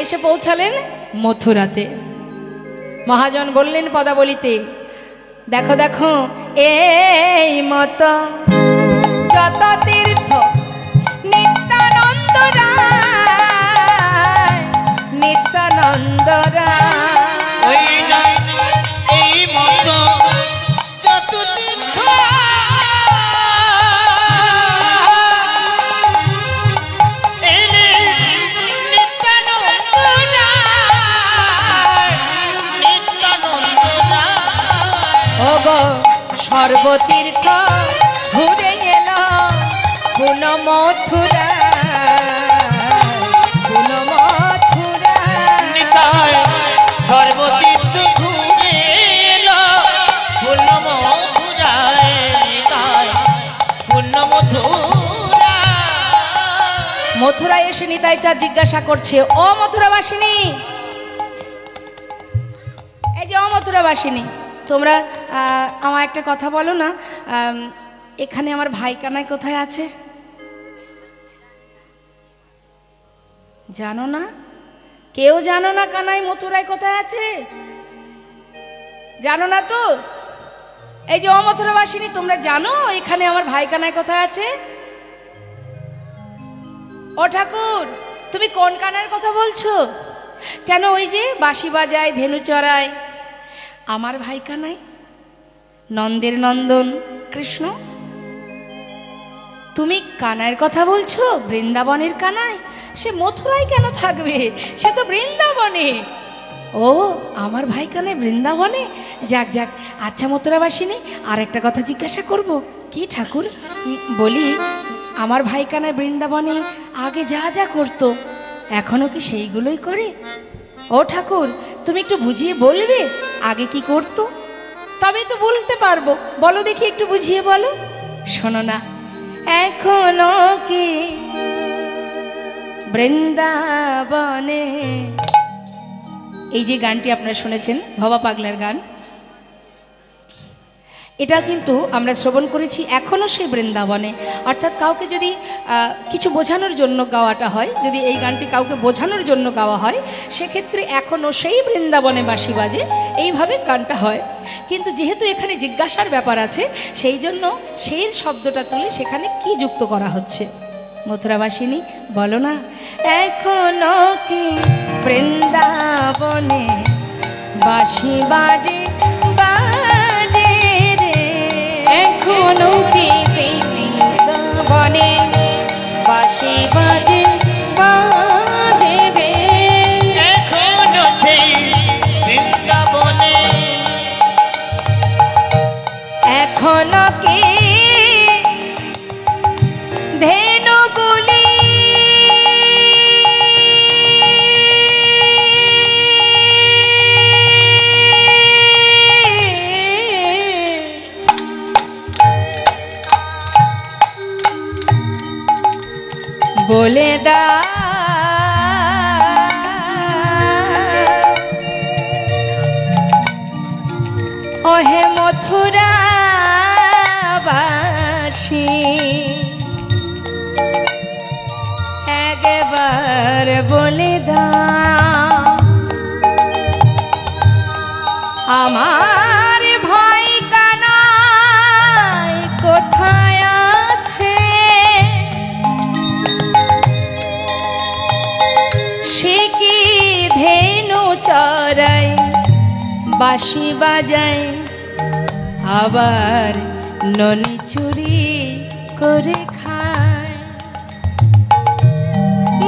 এসে পৌঁছালেন মথুরাতে। মহাজন বললেন পদাবলিতে, দেখো দেখো এই মত যত তীর্থ নিত্যানন্দ রায়, নিত্যানন্দ রায়। ওই জানি এই মতো যত তীর্থ এলে নিত্যানন্দ রায়, নিত্যানন্দ রায়। ওগো সর্বতীর্থ ঘুরে গেল পুন মথুরা, পুন মথুরা। নিতাই সর্বতীর্থ ঘুরে এলো পূর্ণ মথুরায়, নিতাই পূর্ণ মথুরা। মথুরায় এসে নিতাই চাঁদ জিজ্ঞাসা করছে, ও মথুরাবাসিনী, এই যে ও মথুরাবাসিনী, তোমরা আমার একটা কথা বলো না, এখানে আমার ভাই কানাই কোথায় আছে? জানো না? কেউ জানো না কানাই মথুরায় কোথায় আছে? জানো না তো? এই যে ও মথুরাবাসিনী, তোমরা জানো এখানে আমার ভাই কানাই কোথায় আছে? ও ঠাকুর, তুমি কোন কানার কথা বলছো? কেন ওই যে বাঁশি বাজায়, ধেনু চড়ায়? আমার ভাই কানাই, নন্দের নন্দন কৃষ্ণ। তুমি কানাইয়ের কথা বলছো? বৃন্দাবনের কানাই? সে মথুরায় কেন থাকবে, সে তো বৃন্দাবনে। ও আমার ভাই কানাই বৃন্দাবনে? যাক যাক। আচ্ছা মথুরাবাসিনী, আর একটা কথা জিজ্ঞাসা করব। কি ঠাকুর? বলি আমার ভাই কানাই বৃন্দাবনে আগে যা যা করতো এখনো কি সেইগুলোই করে? ও ঠাকুর, তুমি একটু বুঝিয়ে বলবে আগে কি করতো? তবেই তো বলতে পারবো। বলো দেখি, একটু বুঝিয়ে বলো। শোনো না, এখনো কি বৃন্দাবনে, এই যে গানটি আপনারা শুনেছেন ভবা পাগলার গান, এটা কিন্তু আমরা শ্রবণ করেছি এখনো সেই বৃন্দাবনে। অর্থাৎ কাউকে যদি কিছু বোঝানোর জন্য গাওয়াটা হয়, যদি এই গানটি কাউকে বোঝানোর জন্য গাওয়া হয়, সেক্ষেত্রে এখনো সেই বৃন্দাবনে বাঁশি বাজে, এইভাবে গানটা হয়। কিন্তু যেহেতু এখানে জিজ্ঞাসার ব্যাপার আছে, সেই জন্য সেই শব্দটা তুলে সেখানে কি যুক্ত করা হচ্ছে। মথুরাবাসিনী বলো না, এখনো কি বৃন্দাবনে বাঁশি বাজে বাজে রে, এখনো কি বৃন্দাবনে বাঁশি বাজে বাজে রে। একবার বলে দাও আমার ভাই কানাই কোথায় আছে? সে কি ধেনু চড়াই বাঁশি বাজায় আবার ননি চুরি করে খায়?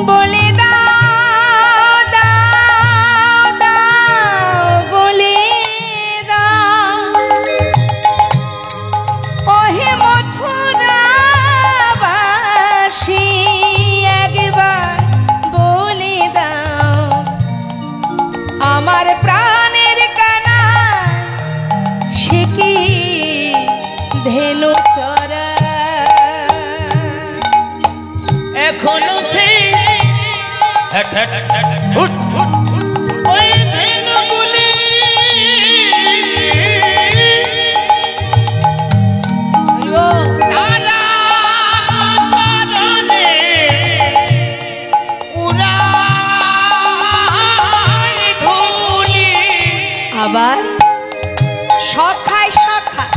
বলে দাও দাও দাও বলে দাও ওহে মথুরাবাসী একবার বলে দাও আমার প্রাণের কানা সে কি ধেনু চড়া? এখনো সেই ওই ধেনুগুলি তারা চরণে উড়ায় ধুলি। আবার সখায় সখায়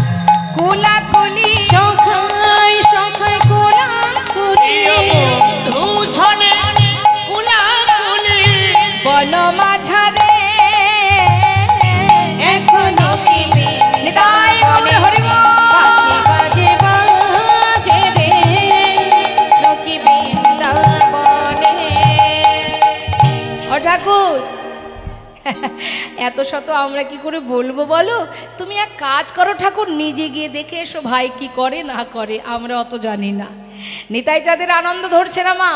কোলাকুলি সখায় সখায় কোলাকুলি ধূসনে কুলাকুলি বন মাঝারে এখনো কি নিতাই বলে হরিব বাজে বাজে রে লক্ষ্মী বৃন্দাবনে। ও ঠাকুর এত শত আমরা কি করে বলবো বলো? তুমি এক কাজ করো ঠাকুর, নিজে গিয়ে দেখে এসো ভাই কি করে না করে, আমরা অত জানি না। নিতাই চাঁদের আনন্দ ধরছে না মা,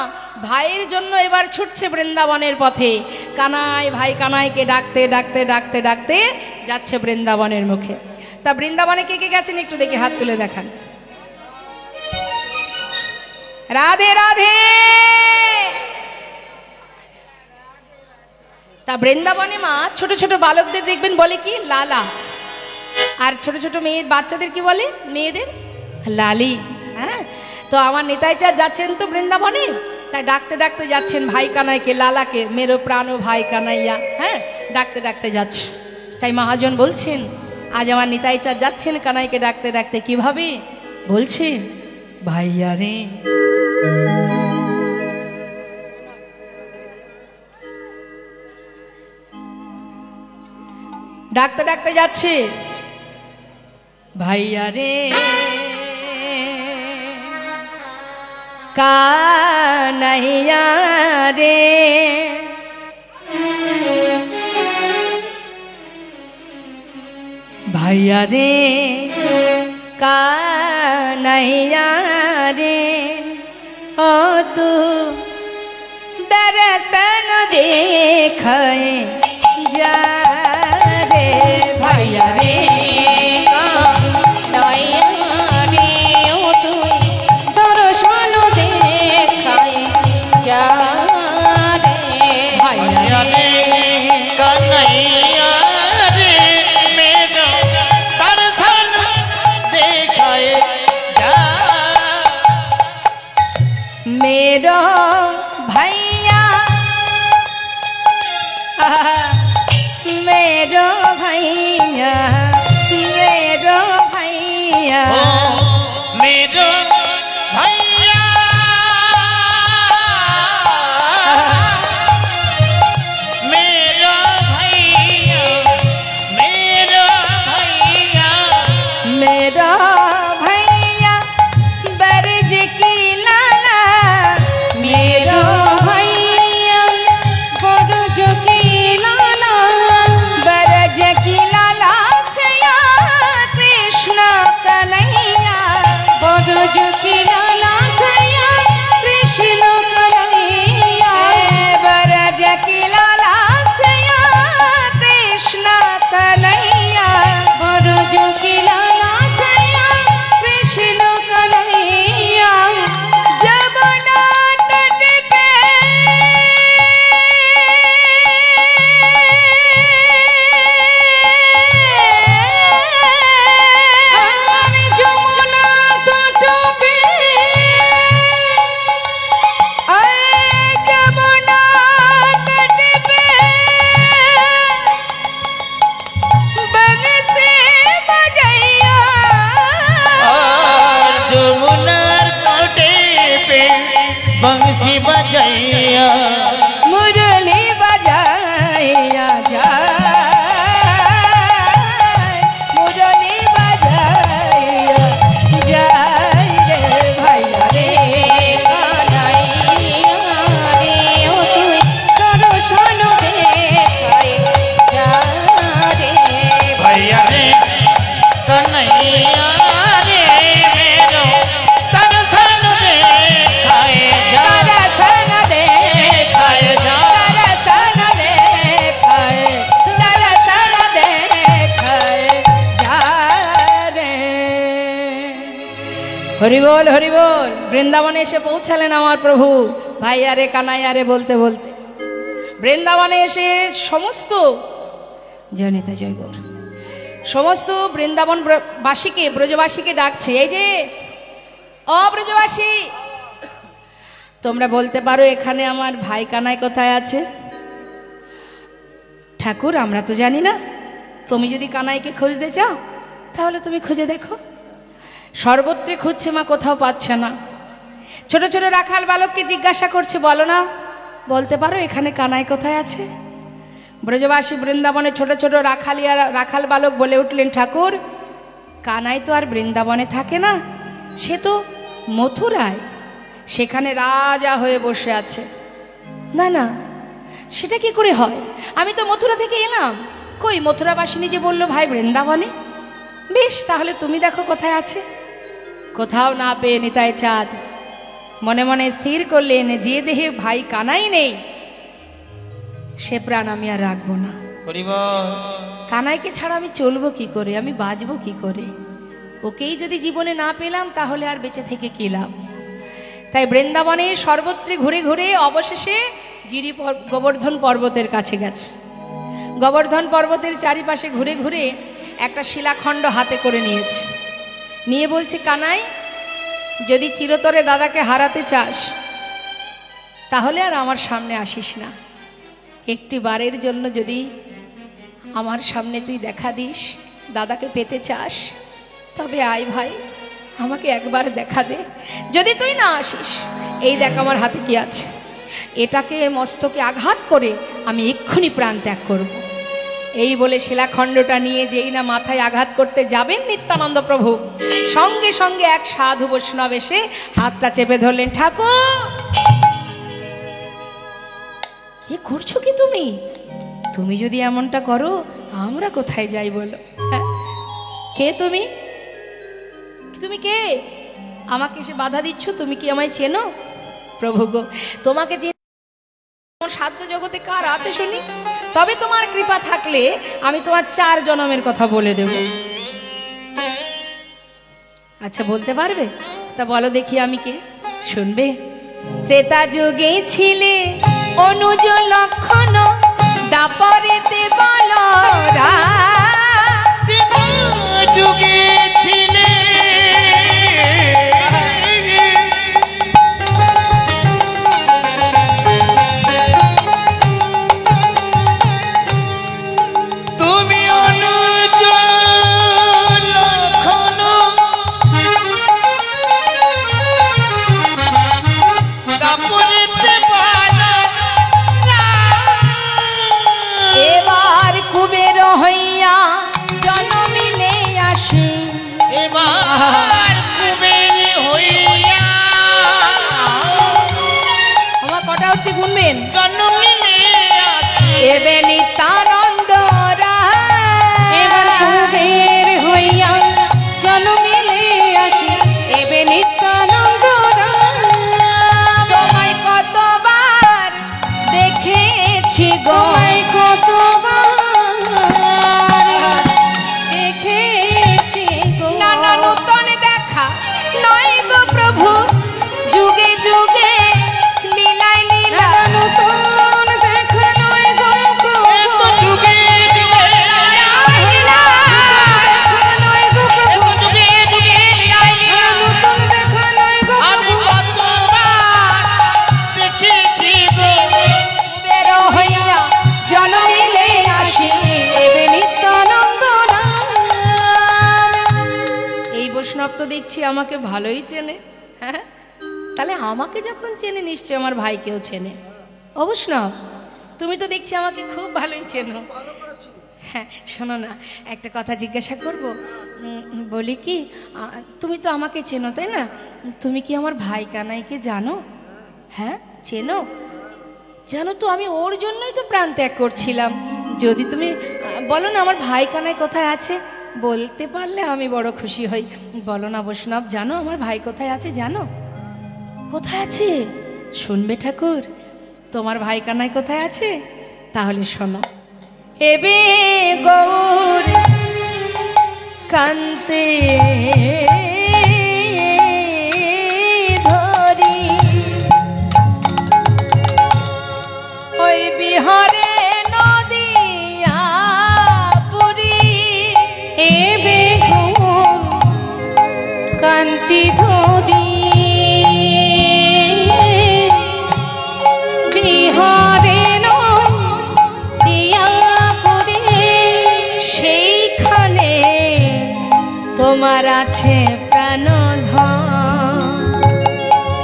ভাইয়ের জন্য এবার ছুটছে বৃন্দাবনের পথে। কানাই ভাই কানাইকে ডাকতে ডাকতে ডাকতে ডাকতে যাচ্ছে বৃন্দাবনের মুখে। তা বৃন্দাবনে কে কে গেছেন একটু দেখে হাত তুলে দেখান। রাধে রাধে। তা বৃন্দাবনে মা ছোট ছোট বালকদের দেখবেন বলে কি লালা, আর ছোট ছোট মেয়ে বাচ্চাদের কি বলে মেয়েদের লালি। হ্যাঁ, তো আমার নিতাই চাঁদ যাচ্ছেন তো বৃন্দাবনে, তাই ডাকতে ডাকতে যাচ্ছেন ভাই কানাইকে, লালাকে, মেরো প্রাণ ভাই কানাইয়া। হ্যাঁ, ডাকতে ডাকতে যাচ্ছে। তাই মহাজন বলছেন আজ আমার নিতাই চাঁদ যাচ্ছেন কানাইকে ডাকতে ডাকতে কিভাবে বলছে, ভাইয়া রে ডাকতে ডাকতে যাচ্ছে, ভাইয়া রে কানাইয়া রে ভাইয়া রে কানাইয়া রে ও তু दर्शन देखाए जा रे भैया रे कानाइया रे ओ तू दर्शन देखाए जा रे भैया रे कन्हैया रे मेरा दर्शन देखाए जा। मेरो भैया मेरो भैया मेरो भैया ओ मेरो भैया मेरो भैया मेरो भैया मेरो भैया बरज की लाला मेरो भैया बरज की लाला बरज की लाला सया कृष्ण कन्हैया হরি বল হরি বল। বৃন্দাবনে এসে পৌঁছালেন আমার প্রভু ভাইয়া রে কানাইয়া রে বলতে বলতে। বৃন্দাবনে এসে সমস্ত জনিতা জয়গৌর সমস্ত বৃন্দাবন বাসীকে ব্রজবাসীকে ডাকছে, এই যে অব্রজবাসী তোমরা বলতে পারো এখানে আমার ভাই কানাই কোথায় আছে? ঠাকুর আমরা তো জানি না, তুমি যদি কানাইকে খুঁজতে চাও তাহলে তুমি খুঁজে দেখো। সর্বত্রে খুঁজছে মা, কোথাও পাচ্ছে না। ছোট ছোট রাখাল বালককে জিজ্ঞাসা করছে, বলো না, বলতে পারো এখানে কানাই কোথায় আছে? ব্রজবাসী বৃন্দাবনে ছোট ছোট রাখাল বালক বলে উঠলেন, ঠাকুর কানাই তো আর বৃন্দাবনে থাকে না, সে তো মথুরায়, সেখানে রাজা হয়ে বসে আছে। না না, সেটা কি করে হয়? আমি তো মথুরা থেকে এলাম। কই মথুরাবাসিনী যে বললো ভাই বৃন্দাবনে। বেশ, তাহলে তুমি দেখো কোথায় আছে। কোথাও না পেয়ে নিতাই চাঁদ মনে মনে স্থির করলেন, যে দেহে ভাই কানাই নেই সে প্রাণ আমি আর রাখবো না। কানাইকে ছাড়া আমি চলবো কি করে, আমি বাঁচবো কি করে? ওকেই যদি জীবনে না পেলাম তাহলে আর বেঁচে থেকে কি লাভ? তাই বৃন্দাবনে সর্বত্রে ঘুরে ঘুরে অবশেষে গোবর্ধন পর্বতের কাছে গেছে। গোবর্ধন পর্বতের চারিপাশে ঘুরে ঘুরে একটা শিলাখণ্ড হাতে করে নিয়েছে, নিয়ে বলছে, কানাই যদি চিরতরে দাদাকে হারাতে চাস তাহলে আর আমার সামনে আসিস না। একটি বারের জন্য যদি আমার সামনে তুই দেখা দিস, দাদাকে পেতে চাস, তবে আয় ভাই, আমাকে একবার দেখা দে। যদি তুই না আসিস, এই দেখ আমার হাতে কি আছে, এটাকে মস্তকে আঘাত করে আমি এক্ষুনি প্রাণ ত্যাগ করব। এই বলে শিলাখণ্ডটা নিয়ে যেই না মাথায় আঘাত করতে যাবেন নিত্যানন্দ প্রভু, সঙ্গে সঙ্গে এক সাধু বৈষ্ণব এসে হাতটা চেপে ধরলেন, ঠাকুর এ করছো কি তুমি? তুমি যদি এমনটা করো আমরা কোথায় যাই বলো? কে তুমি? তুমি কে? আমাকে এসে বাধা দিচ্ছ? তুমি কি আমায় চেনো? প্রভু গো, তোমাকে সাধ্য জগতে কার আছে শুনি? তবে তোমার কৃপা থাকলে আমি তোমার 4 জন্মের কথা বলে দেব। আচ্ছা বলতে পারবে? তা বলো দেখি আমি কে। শুনবে? ত্রেতা যুগে ছিলে অনুজ লক্ষণ, দাপরেতে বলরা যুগে ছিলে তুমি অনুজ লক্ষণ, দাপরেতে বলরা এবার কুবের হইয়া জনমিলে আসি। এবার কুবের হইয়া আমার কটা হচ্ছে গুনবেন? জন্মিলে আসি। এবে নিত্যানন্দ এবার কুবের হইয়া জনমিলে আসি, এবে নিত্যানন্দ তোমায় কতবার দেখেছি গো, তোমায় কতবার দেখেছি গো। নানা নূতন দেখা নয় গো প্রভু, যুগে যুগে লীলায় লীলা। নূতন দেখা নয় গো প্রভু, এত যুগে যুগে লীলা নয় গো প্রভু, এত যুগে যুগে লীলা নূতন দেখা নয় গো আমি কতবার দেখেছি গো। কুবের হইয়া জনমিলে আসি। এবে নিত্যানন্দ এই বৈষ্ণব তো দেখছি আমাকে ভালোই চেনে। হ্যাঁ, তাহলে আমাকে যখন চেনে নিশ্চয় আমার ভাইকেও চেনে। অবৈষ্ণব তুমি তো দেখছি আমাকে খুব ভালোই চেনো। হ্যাঁ শোনো না, একটা কথা জিজ্ঞাসা করব। বলি কি, তুমি তো আমাকে চেনো তাই না? তুমি কি আমার ভাই কানাইকে জানো? হ্যাঁ চেনো? জানো তো, আমি ওর জন্যই তো প্রাণ ত্যাগ করছিলাম। যদি তুমি বলো না আমার ভাই কানাই কোথায় আছে, বলতে পারলে আমি বড় খুশি হই। বলো না বৈষ্ণব, জানো আমার ভাই কোথায় আছে? জানো কোথায় আছে? শুনবে ঠাকুর, তোমার ভাই কানাই কোথায় আছে? তাহলে শোনো। এবে গৌর কান্তে ওই বিহারে নদিয়া পুরী এ বেগুন কান্তি ধরি বিহারে নদিয়া পুরী সেইখানে তোমার আছে প্রাণধন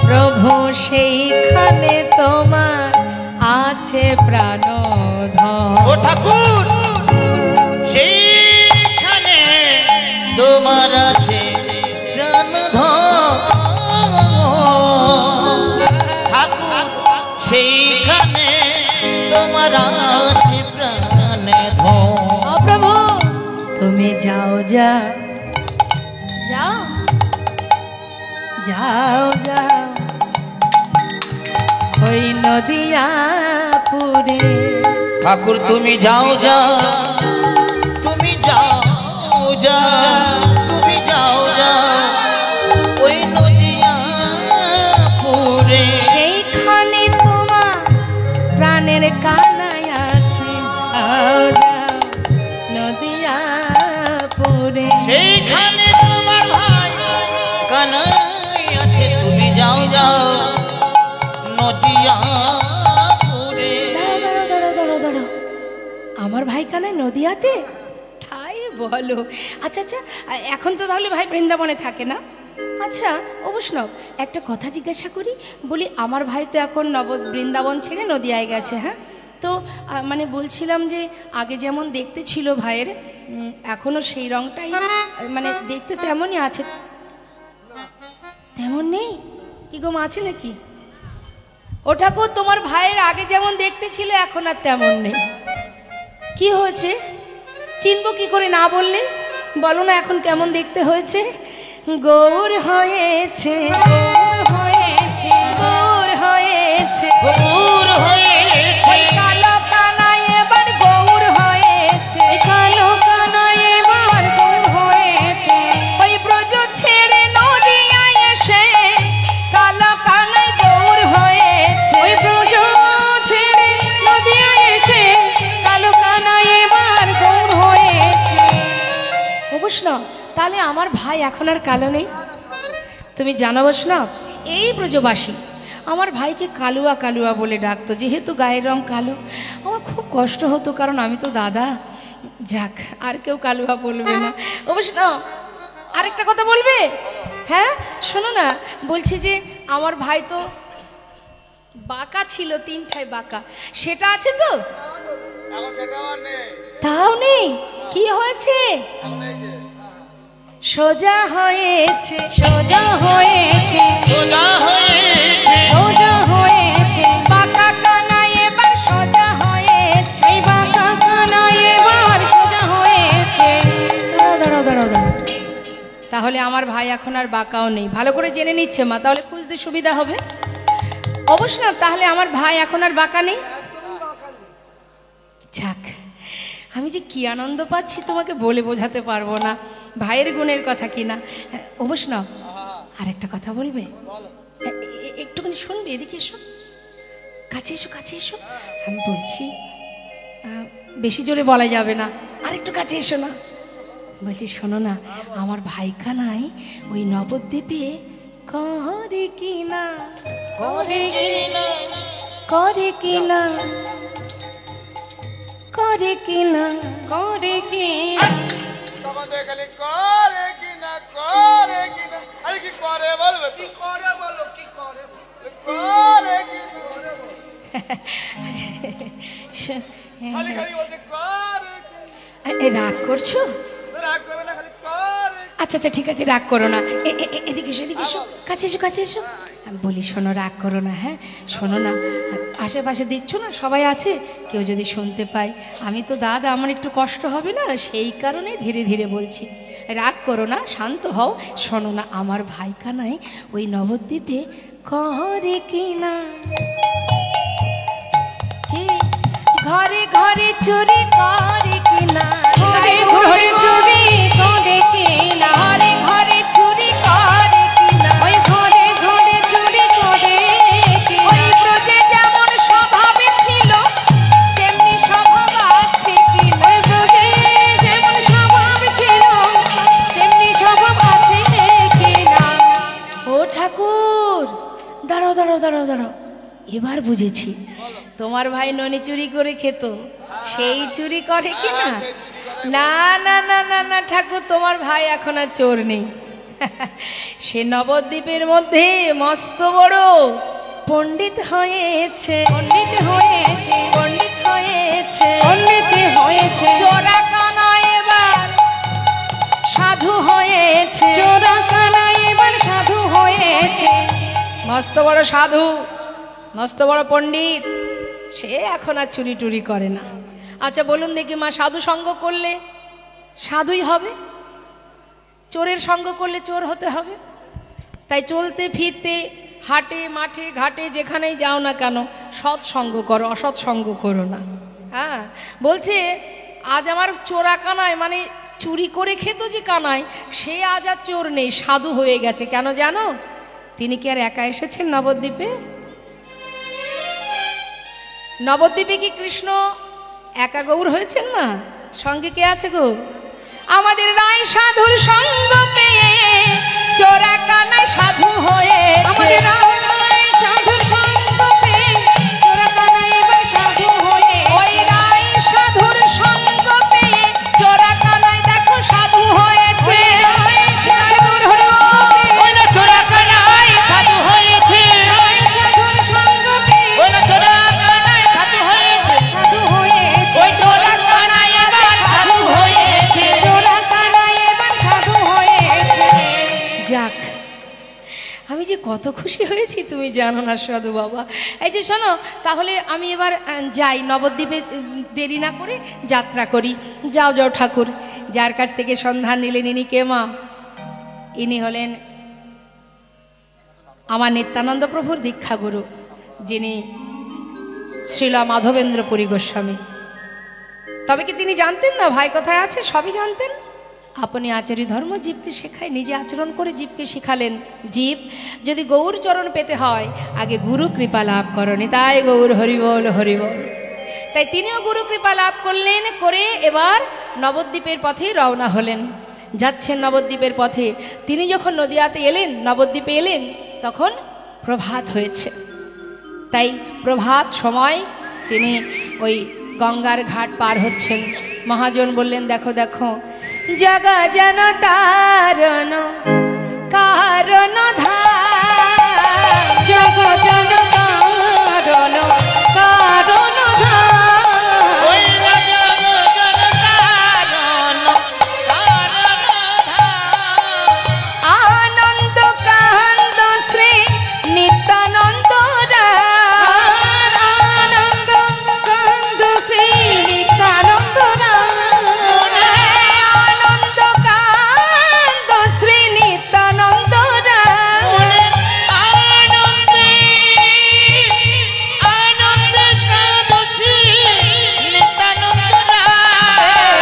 প্রভু, সেইখানে তোমার আছে প্রাণধন। ও ঠাকুর সেইখানে তোমার আছে প্রাণধন, ঠাকুর সেইখানে তোমার আছে প্রাণধন। ও প্রভু, তুমি যাও যাও যাও যাও যাও ওই নদিয়া পুরে। ঠাকুর তুমি যাও যাও, তুমি যাও যাও, তুমি যাও যাও ওই নদিয়া পুরে। সেইখানে তোমার প্রাণের কানাই আছে, যাও যাও নদিয়া পুরে। সেইখানে তোমার ভাই কানাই আছে, তুমি যাও যাও নদিয়া পুরে। দাঁড়াও দাঁড়াও দাঁড়াও দাঁড়াও, আমার ভাই কানাই নদিয়াতে? তাই বলো? আচ্ছা আচ্ছা, এখন তো তাহলে ভাই বৃন্দাবনে থাকে না? আচ্ছা অবশ্যই একটা কথা জিজ্ঞাসা করি, বলি আমার ভাই তো এখন বৃন্দাবন ছেড়ে নদিয়ায় গেছে, হ্যাঁ? তো মানে বলছিলাম যে আগে যেমন দেখতে ছিল ভাইয়ের, এখনো সেই রংটাই মানে দেখতে তেমনই আছে? তেমন নেই? কি গো মা, আছে নাকি? ও ঠাকুর, তোমার ভাইয়ের আগে যেমন দেখতে ছিল এখন আর তেমন নেই, কি হয়েছে? চিনবো কি করে না বললে? বলো না এখন কেমন দেখতে হয়েছে? গৌর হয়েছে, হয়েছে গৌর হয়েছে, গৌর হয়েছে, ওই কালো কানাই এবার গৌর হয়েছে, কালো কানাই এবার গৌর হয়েছে, ওই ব্রজ ছেড়ে নদিয়ায় এসে কালো কানাই গৌর হয়েছে, ওই ব্রজ ছেড়ে নদিয়ায় এসে কালো কানাই এবার গৌর হয়েছে। অবশ্য তাহলে আমার ভাই এখন আর কালো নেই? তুমি জানো বৈষ্ণব, এই ব্রজবাসী আমার ভাইকে কালুয়া কালুয়া বলে ডাকতো, যেহেতু গায়ের রং কালো। আমার খুব কষ্ট হতো, কারণ আমি তো দাদা। যাক, আর কেউ কালুয়া বলবে না। অবশ্য আরেকটা কথা বলবে? হ্যাঁ শোনো না, বলছি যে আমার ভাই তো বাঁকা ছিল, তিনটায় বাঁকা, সেটা আছে তো? তাও নেই? কি হয়েছে? সোজা হয়েছে, সোজা হয়েছে, সোজা হয়েছে, সোজা হয়েছে, বাঁকা কানাই এবার সোজা হয়েছে। এই বাঁকা কানাই এবার সোজা হয়েছে। দাঁড়াও দাঁড়াও দাঁড়াও দাঁড়াও, তাহলে আমার ভাই এখন আর বাঁকাও নেই। ভালো করে জেনে নিচ্ছে মা, তাহলে খুঁজতে সুবিধা হবে। অবশ্য তাহলে আমার ভাই এখন আর বাঁকা নেই। যাক, আমি যে কি আনন্দ পাচ্ছি তোমাকে বলে বোঝাতে পারবো না, ভাইয়ের গুণের কথা কিনা। অবশ্য আর একটা কথা বলবে? একটুখানি শুনবে? এদিকে এসো, কাছে এসো, কাছে এসো। আমি বলছি, বেশি জোরে বলা যাবে না, আর একটু কাছে এসো না। বলছি শোনো না, আমার ভাই কানাই ওই নবদ্বীপে করে কিনা, করে কিনা, করে কিনা, করে কিনা, করে কি তখন তো খালি করে কিনা, করে কিনা, আরে কি করে বলবে? কি করে বলো, কি করে করে কিনা, খালি খালি বলছে করে কিনা। রাগ করছো? রাগ করবে না, খালি করে। আচ্ছা আচ্ছা ঠিক আছে, রাগ করো না। এদিকে এসো, এদিকে এসো, কাছে এসো, কাছে এসো। আমি বলি শোনো, রাগ করো না, হ্যাঁ? শোনো না, আশেপাশে দেখছো না সবাই আছে, কেউ যদি শুনতে পায়, আমি তো দাদা, আমার একটু কষ্ট হবে না, সেই কারণে ধীরে ধীরে বলছি। রাগ করো না, শান্ত হও। শোনো না, আমার ভাই কানাই ওই নবদ্বীপে করে কিনা, কি ঘরে ঘরে চুরি করে কিনা, ঘরে ঘরে চুরি করে কিনা, ঘরে ঘরে চুরি করে কিনা, ওই ঘরে ঘরে চুরি করে কিনা, ওই ব্রজে যেমন স্বভাবে ছিল এবার বুঝেছি তোমার ভাই ননি চুরি করে খেত, সেই চুরি করে কি না? না না না না না ঠাকুর, তোমার ভাই এখন আর চোর নেই। সে নবদ্বীপের মধ্যে মস্ত বড় পণ্ডিত হয়েছে, পণ্ডিত হয়েছে, পণ্ডিত হয়েছে, পণ্ডিত হয়েছে, চোরা কানা এবার সাধু হয়েছে, চোরা কানা এবার সাধু হয়েছে। মস্ত বড় সাধু, মস্ত বড় পণ্ডিত, সে এখন আর চুরি টুরি করে না। আচ্ছা বলুন দেখি মা, সাধু সঙ্গ করলে সাধুই হবে, চোরের সঙ্গ করলে চোর হতে হবে? তাই চলতে ফিরতে হাটে মাঠে ঘাটে যেখানেই যাও না কেন সৎ সঙ্গ করো, অসৎ সঙ্গ করো না। হ্যাঁ, বলছে আজ আমার চোরা কানায়, মানে চুরি করে খেত যে কানায়, সে আজ আর চোর নেই, সাধু হয়ে গেছে। কেন জানো? তিনি কি আর একা এসেছেন নবদ্বীপে? নবদ্বীপে কি কৃষ্ণ একা গৌর হয়েছেন না? সঙ্গে কে আছে গো? আমাদের রায় সাধুর সঙ্গ পেয়ে চোরা কানায় সাধু হয়েছে, আমাদের রায় সাধুর সঙ্গ পেয়ে চোরা কানা এবার সাধু হয়েছে। ওই রায় সাধুর সঙ্গ পেয়ে চোরা কানায় দেখো সাধু হয়েছে। সাধুর ওই না চোরা কানায় সাধু হয়েছে, রায় সাধুর সঙ্গ পেয়ে ওই না চোরা কানায় সাধু হয়েছে, সাধু হয়েছে, ওই চোরা কানায় আবার সাধু হয়েছে। চোরা কানা এবার সাধু হয়েছে। যাক, আমি যে কত খুশি হয়েছি তুমি জানো না সাধু বাবা। এই যে শোনো, তাহলে আমি এবার যাই নবদ্বীপে, দেরি না করে যাত্রা করি। যাও যাও ঠাকুর। যার কাছ থেকে সন্ধান নিলেন ইনি কে মা? ইনি হলেন আমার নিত্যানন্দ প্রভুর দীক্ষাগুরু, যিনি শ্রীল মাধবেন্দ্র পুরী গোস্বামী। তবে কি তিনি জানতেন না ভাই কোথায় আছে? সবই জানতেন। আপনি আচার্য ধর্ম জীবকে শেখায়, নিজে আচরণ করে জীবকে শিখালেন, জীব যদি গৌর চরণ পেতে হয় আগে গুরু কৃপা লাভ করনি। তাই গৌর হরিবল হরিবল। তাই তিনিও গুরু কৃপা লাভ করলেন, করে এবার নবদ্বীপের পথে রওনা হলেন। যাচ্ছেন নবদ্বীপের পথে। তিনি যখন নদিয়াতে এলেন, নবদ্বীপে এলেন, তখন প্রভাত হয়েছে। তাই প্রভাত সময় তিনি ওই গঙ্গার ঘাট পার হচ্ছেন। মহাজন বললেন, দেখো দেখো, জগা যেন তারণ কারণ ধার, জগজন কারণ কারণ ধার। ওই না জগৎ কারণ কারণ ধার। আনন্দ কান্দ শ্রী নিত্যানন্দ রায়, আনন্দ কান্দ শ্রী নিত্যানন্দ রায়। আনন্দ কান্দ শ্রী নিত্যানন্দ রায়। আনন্দে আনন্দে কাঁদছি নিত্যানন্দ রায়।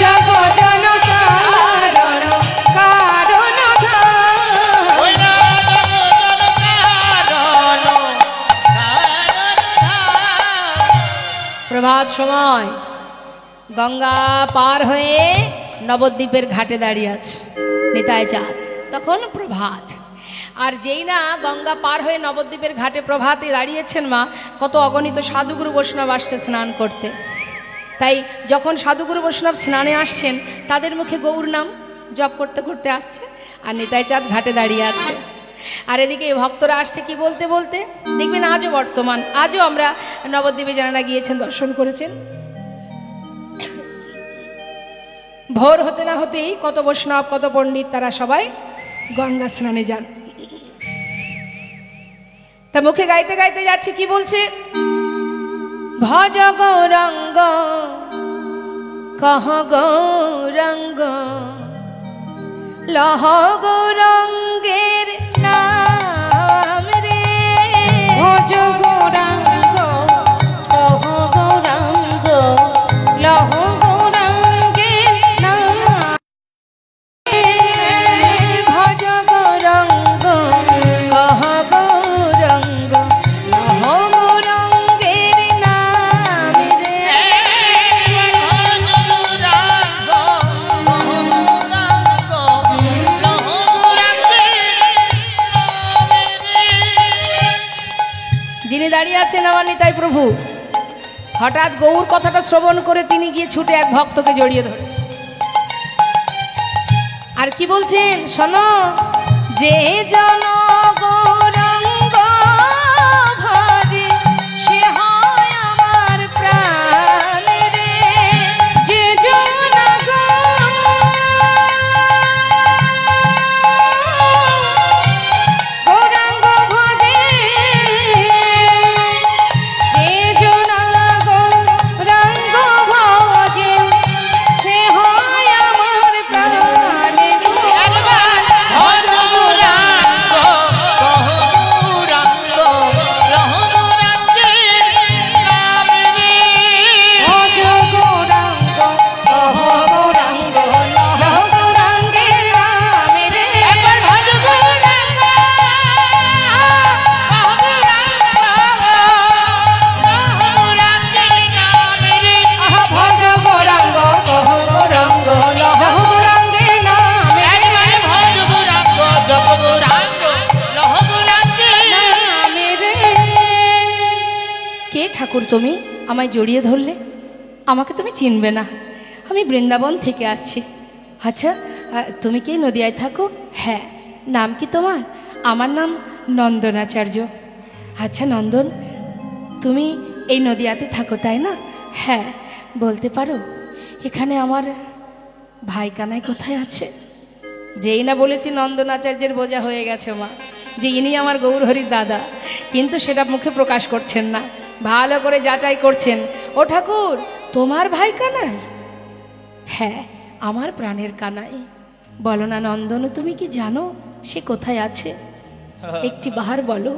জগজন কারণ কারণ ধার। ওই না জগৎ কারণ কারণ ধার। প্রভাত সময় গঙ্গা পার হয়ে নবদ্বীপের ঘাটে দাঁড়িয়ে আছে নিতাই চাঁদ। তখন প্রভাত। আর যেই না গঙ্গা পার হয়ে নবদ্বীপের ঘাটে প্রভাতে দাঁড়িয়েছেন মা, কত অগণিত সাধুগুরু বৈষ্ণব আসছে স্নান করতে। তাই যখন সাধুগুরু বৈষ্ণব স্নানে আসছেন, তাদের মুখে গৌর নাম জপ করতে করতে আসছে, আর নিতাই চাঁদ ঘাটে দাঁড়িয়ে আছে। আর এদিকে ভক্তরা আসছে কি বলতে বলতে। দেখবেন আজও বর্তমান, আজও আমরা নবদ্বীপে যারা গিয়েছেন, দর্শন করেছেন, ভোর হতে না হতেই কত বৈষ্ণব কত পণ্ডিত তারা সবাই গঙ্গা স্নানে যান। তা মুখে গাইতে গাইতে যাচ্ছে, কি বলছে? ভজ গৌরাঙ্গ কহ গৌরাঙ্গ লহ গৌরাঙ্গের নাম রে। ভজ গৌরাঙ্গ কহ গৌরাঙ্গ লহ গৌরাঙ্গের নাম। ভজ গৌরাঙ্গ কহ গৌরাঙ্গ লহ গৌরাঙ্গের নাম রে। আছেন আমার নিতাই প্রভু। হঠাৎ গৌর কথাটা শ্রবণ করে তিনি গিয়ে ছুটে এক ভক্তকে জড়িয়ে ধরে আর কি বলছেন শোনো, যে জন গৌরাঙ্গ ভজে সে হয় আমার প্রাণ রে, যে জন গৌরাঙ্গ ভজে, যে জন গৌরাঙ্গ ভজে সে হয় আমার প্রাণ। একবার ভজ গৌরাঙ্গ, কহ গৌরাঙ্গ, লহ গৌরাঙ্গের নাম রে। ভজ গৌরাঙ্গ কহ গৌরাঙ্গ লহ গৌরাঙ্গের নাম রে। একবার ভজ গৌরাঙ্গ, কহ গৌরাঙ্গ, লহ গৌরাঙ্গের নাম রে। আহা ভজ গৌরাঙ্গ কহ গৌরাঙ্গ লহ গৌরাঙ্গের নাম রে। একবার ভজ গৌরাঙ্গ, জপ গৌরাঙ্গ, লহ গৌরাঙ্গের নাম রে। কে ঠাকুর তুমি আমায় জড়িয়ে ধরলে? আমাকে তুমি চিনবে না, আমি বৃন্দাবন থেকে আসছি। আচ্ছা তুমি কি নদিয়ায় থাকো? হ্যাঁ। নাম কি তোমার? আমার নাম নন্দনাচার্য। আচ্ছা নন্দন, তুমি এই নদিয়াতে থাকো তাই না? হ্যাঁ। বলতে পারো এখানে আমার ভাই কানাই কোথায় আছে? যেই না বলেছি নন্দনাচার্যের বোঝা হয়ে গেছে মা, যে ইনি আমার গৌরহরির দাদা, কিন্তু সেটা মুখে প্রকাশ করছেন না, ভালো করে যাচাই করছেন। ও ঠাকুর, তোমার ভাই কানাই? হ্যাঁ, আমার প্রাণের কানাই। বলো না নন্দন, তুমি কি জানো সে কোথায় আছে? একটি বাহার বলো,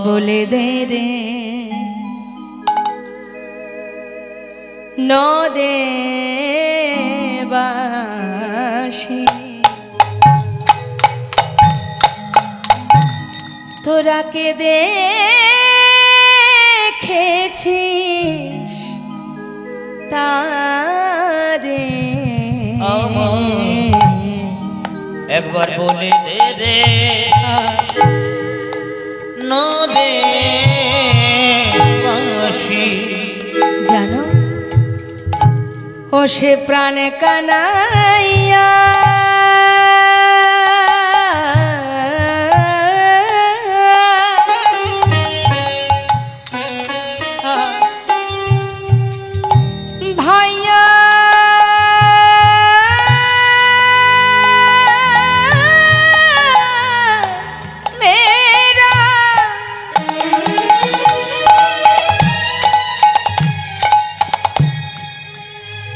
বলে দে রে নদে বাসি, তোরা কে দেখেছিস তারে? একবার বলে দে রে নদে বাসি। জানো ও সে প্রাণ কানাইয়া, ভাইয়া মেরা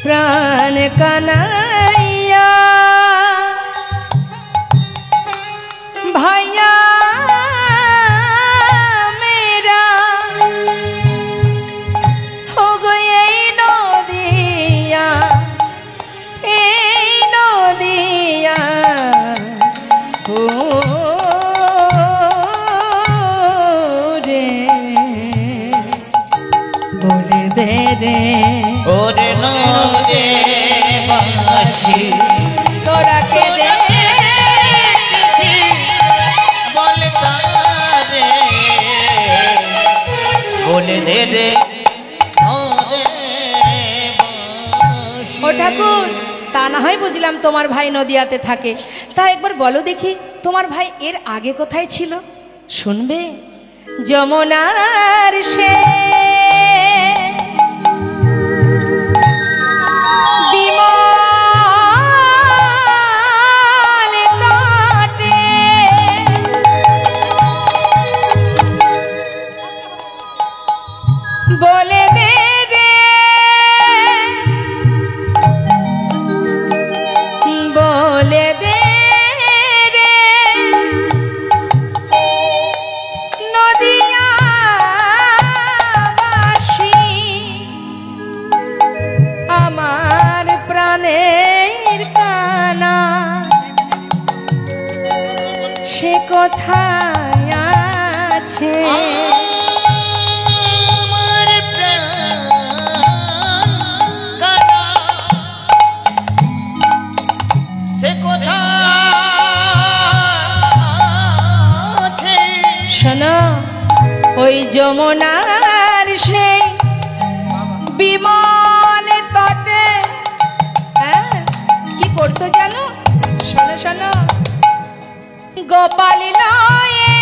প্রাণ কানাইয়া, ভাইয়া মেরা हो गई এই নদিয়া, এই নদিয়া ও রে বলে দে রে ওরে নদে বাসি, তোরা কে দে বলে তারে বলে দে রে নদে বাসি। ও ঠাকুর, তা না হয় বুঝলাম তোমার ভাই নদিয়াতে থাকে, তা একবার বলো দেখি তোমার ভাই এর আগে কোথায় ছিল? শুনবে? যমুনার সে বিমল তটে বলে দে রে, বলে দে রে নদিয়াবাসী, আমার প্রাণের কানা সে কোথায় আছে? আমার প্রাণ কানা সে কোথায় আছে? শোনো ওই যমুনা গোপাল লয়ে,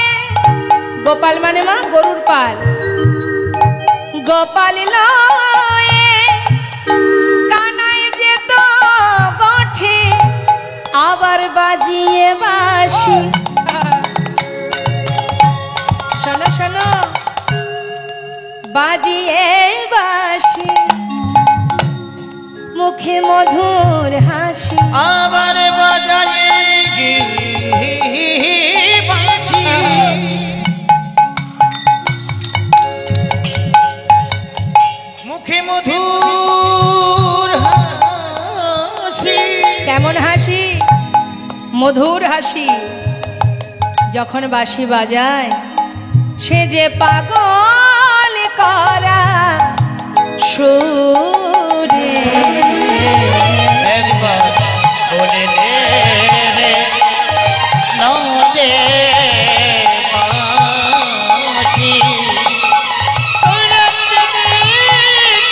গোপাল মানে মা গরুর পাল, গোপাল লয়ে কানাই যেত গঠে আবার বাজিয়ে বাঁশি। শোনো শোনো, বাজিয়ে বাঁশি মুখে মধুর হাসি। আবার বাজায়ে বাঁশি, মুখে মধুর হাসি। কেমন হাসি? মধুর হাসি। যখন বাঁশি বাজায় সে যে পাগল করা সুরে। একবার বলে দে রে নদে বাঁশি, তোরা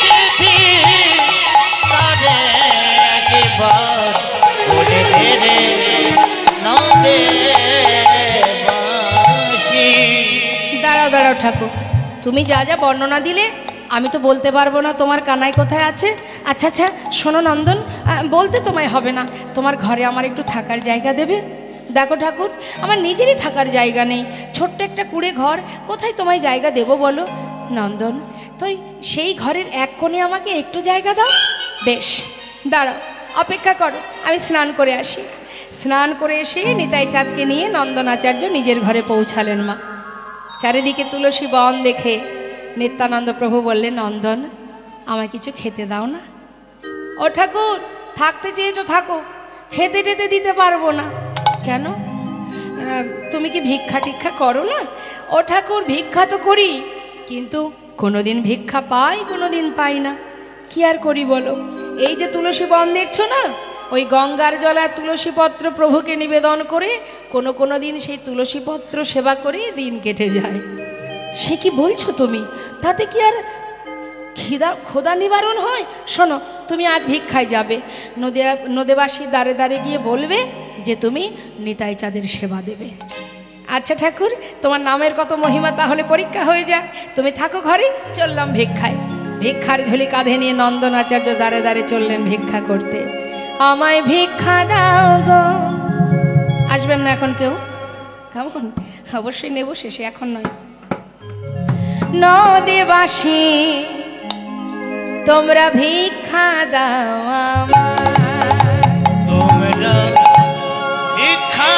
দেখেছি তারে একবার বলে দে রে নদে বাঁশি। দাঁড়াও দাঁড়াও ঠাকুর, তুমি যা যা বর্ণনা দিলে আমি তো বলতে পারবো না তোমার কানাই কোথায় আছে। আচ্ছা আচ্ছা শোনো নন্দন, বলতে তোমায় হবে না, তোমার ঘরে আমার একটু থাকার জায়গা দেবে? দেখো ঠাকুর, আমার নিজেরই থাকার জায়গা নেই, ছোট্ট একটা কুড়ে ঘর, কোথায় তোমায় জায়গা দেবো বলো? নন্দন, তো সেই ঘরের এক কোণে আমাকে একটু জায়গা দাও। বেশ, দাঁড়াও, অপেক্ষা করো, আমি স্নান করে আসি। স্নান করে এসে নিতাই চাঁদকে নিয়ে নন্দনাচার্য নিজের ঘরে পৌঁছালেন। মা চারিদিকে তুলসী বন দেখে নিত্যানন্দ প্রভু বললেন, নন্দন আমায় কিছু খেতে দাও না। ও ঠাকুর, থাকতে চেয়েছো থাকো, খেতে টেতে দিতে পারবো না। কেন? তুমি কি ভিক্ষা টিক্ষা করো না? ও ঠাকুর, ভিক্ষা তো করি, কিন্তু কোনোদিন ভিক্ষা পাই, কোনোদিন পাই না। কি আর করি বলো? এই যে তুলসী বন দেখছো না, ওই গঙ্গার জল আর তুলসীপত্র প্রভুকে নিবেদন করে কোনো দিন সেই তুলসীপত্র সেবা করে দিন কেটে যায়। সে কি বলছো তুমি? তাতে কি আর ক্ষুধা নিবারণ হয়? শোনো, তুমি আজ ভিক্ষায় যাবে, নদেবাসীর দ্বারে দ্বারে গিয়ে বলবে যে তুমি নিতাই চাঁদের সেবা দেবে। আচ্ছা ঠাকুর, তোমার নামের কত মহিমা, তাহলে পরীক্ষা হয়ে যাক, তুমি থাকো ঘরে, চললাম ভিক্ষায়। ভিক্ষার ঝুলি কাঁধে নিয়ে নন্দনাচার্য দ্বারে দ্বারে চললেন ভিক্ষা করতে। আমায় ভিক্ষা দাও গো। আসবেন না এখন কেউ? কেমন? অবশ্যই নেব, শেষে, এখন নয়। নদেবাসী তোমরা ভিক্ষা দাও আমায়, তোমরা ভিক্ষা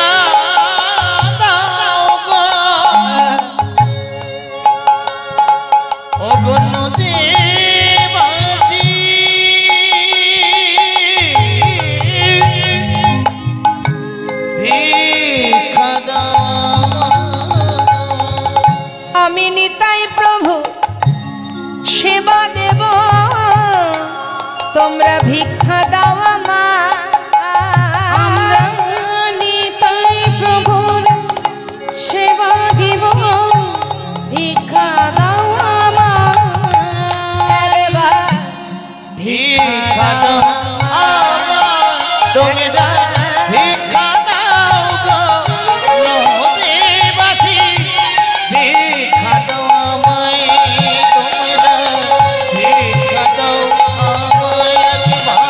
দাও গো, ও গো নদেবাসী, ভিক্ষা দাও। আমি নিতাই প্রভু সেবা দেব, তোমরা ভিক্ষা দাও আমায়। আমরা নিতাই প্রভুর সেবা দিব, ভিক্ষা দাও আমায়। ভিক্ষা দাও তোমরা ভিক্ষা দাও গো নদেবাসী, ভিক্ষা দাও আমায়, তোমরা ভিক্ষা দাও আমায়, একবার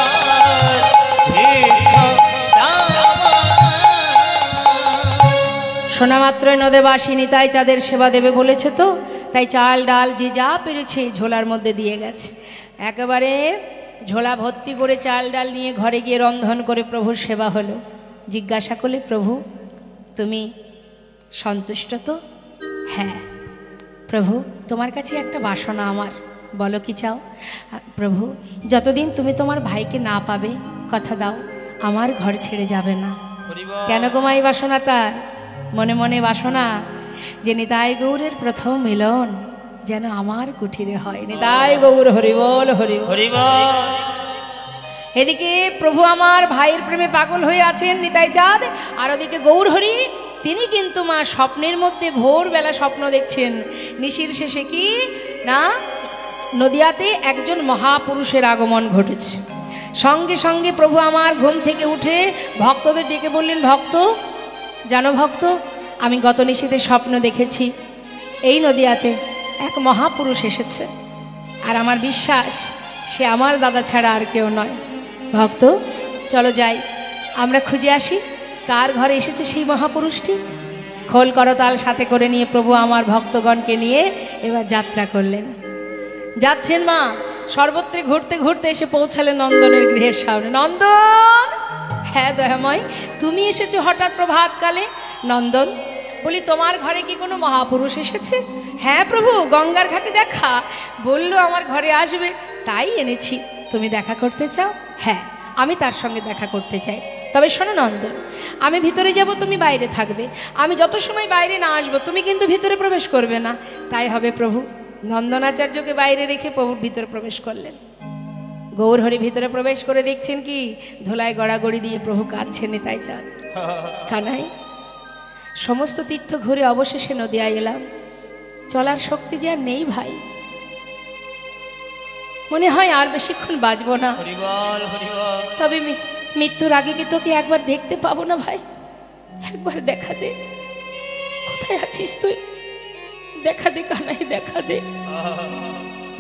ভিক্ষা দাও আমায়। শোনা মাত্রই নদেবাসী নিতাই চাঁদের সেবা দেবে বলেছে, তো তাই চাল ডাল যে যা পেরেছে ঝোলার মধ্যে দিয়ে গেছে। একেবারে ঝোলা ভর্তি করে চাল ডাল নিয়ে ঘরে গিয়ে রন্ধন করে প্রভুর সেবা হলো। জিজ্ঞাসা করলে, প্রভু তুমি সন্তুষ্ট তো? হ্যাঁ প্রভু, তোমার কাছে একটা বাসনা আমার, বলো কি চাও? প্রভু, যতদিন তুমি তোমার ভাইকে না পাবে, কথা দাও আমার ঘর ছেড়ে যাবে না। কেন গো মা এই বাসনা? তার মনে মনে বাসনা যে নিতাই গৌরের প্রথম মিলন যেন আমার কুঠিরে হয়। নিতাই গৌর হরিবল হরিবল হরিবল। এদিকে প্রভু আমার ভাইয়ের প্রেমে পাগল হয়ে আছেন নিতাই চাঁদ, আর ওদিকে গৌর হরি তিনি কিন্তু মা স্বপ্নের মধ্যে ভোরবেলা স্বপ্ন দেখছেন। নিশির শেষে কি না নদিয়াতে একজন মহাপুরুষের আগমন ঘটেছে। সঙ্গে সঙ্গে প্রভু আমার ঘুম থেকে উঠে ভক্তদের ডেকে বললেন, ভক্ত জানো ভক্ত, আমি গত নিশীথে স্বপ্ন দেখেছি এই নদিয়াতে এক মহাপুরুষ এসেছে, আর আমার বিশ্বাস সে আমার দাদা ছাড়া আর কেউ নয়। ভক্ত চলো যাই, আমরা খুঁজে আসি কার ঘরে এসেছে সেই মহাপুরুষটি। খোল করতাল সাথে করে নিয়ে প্রভু আমার ভক্তগণকে নিয়ে এবার যাত্রা করলেন। যাচ্ছেন মা, সর্বত্রে ঘুরতে ঘুরতে এসে পৌঁছালেন নন্দনের গৃহের সামনে। নন্দন, হ্যাঁ দয়াময়, তুমি এসেছো হঠাৎ প্রভাতকালে? নন্দন বলি, তোমার ঘরে কি কোনো মহাপুরুষ এসেছে? হ্যাঁ প্রভু, গঙ্গার ঘাটে দেখা, বলল আমার ঘরে আসবে, তাই এনেছি। তুমি দেখা করতে চাও? হ্যাঁ, আমি তার সঙ্গে দেখা করতে চাই। তবে শোনো নন্দন, আমি ভিতরে যাব, তুমি বাইরে থাকবে। আমি যত সময় বাইরে না আসবো তুমি কিন্তু ভিতরে প্রবেশ করবে না। তাই হবে প্রভু। নন্দনাচার্যকে বাইরে রেখে প্রভু ভিতরে প্রবেশ করলেন। গৌরহরি ভিতরে প্রবেশ করে দেখছেন কি ধুলায় গড়াগড়ি দিয়ে প্রভু কাঁদছেন নিতাই চাঁদ। কানাই, সমস্ত তীর্থ ঘুরে অবশেষে নদিয়ায় এলাম, চলার শক্তি যে আর নেই ভাই। মনে হয় আর বেশিক্ষণ বাঁচবো না, তবে মৃত্যুর আগে কি তোকে একবার দেখতে পাবো না ভাই? একবার দেখা দে, কোথায় আছিস তুই? দেখা দে কানাই, দেখা দে।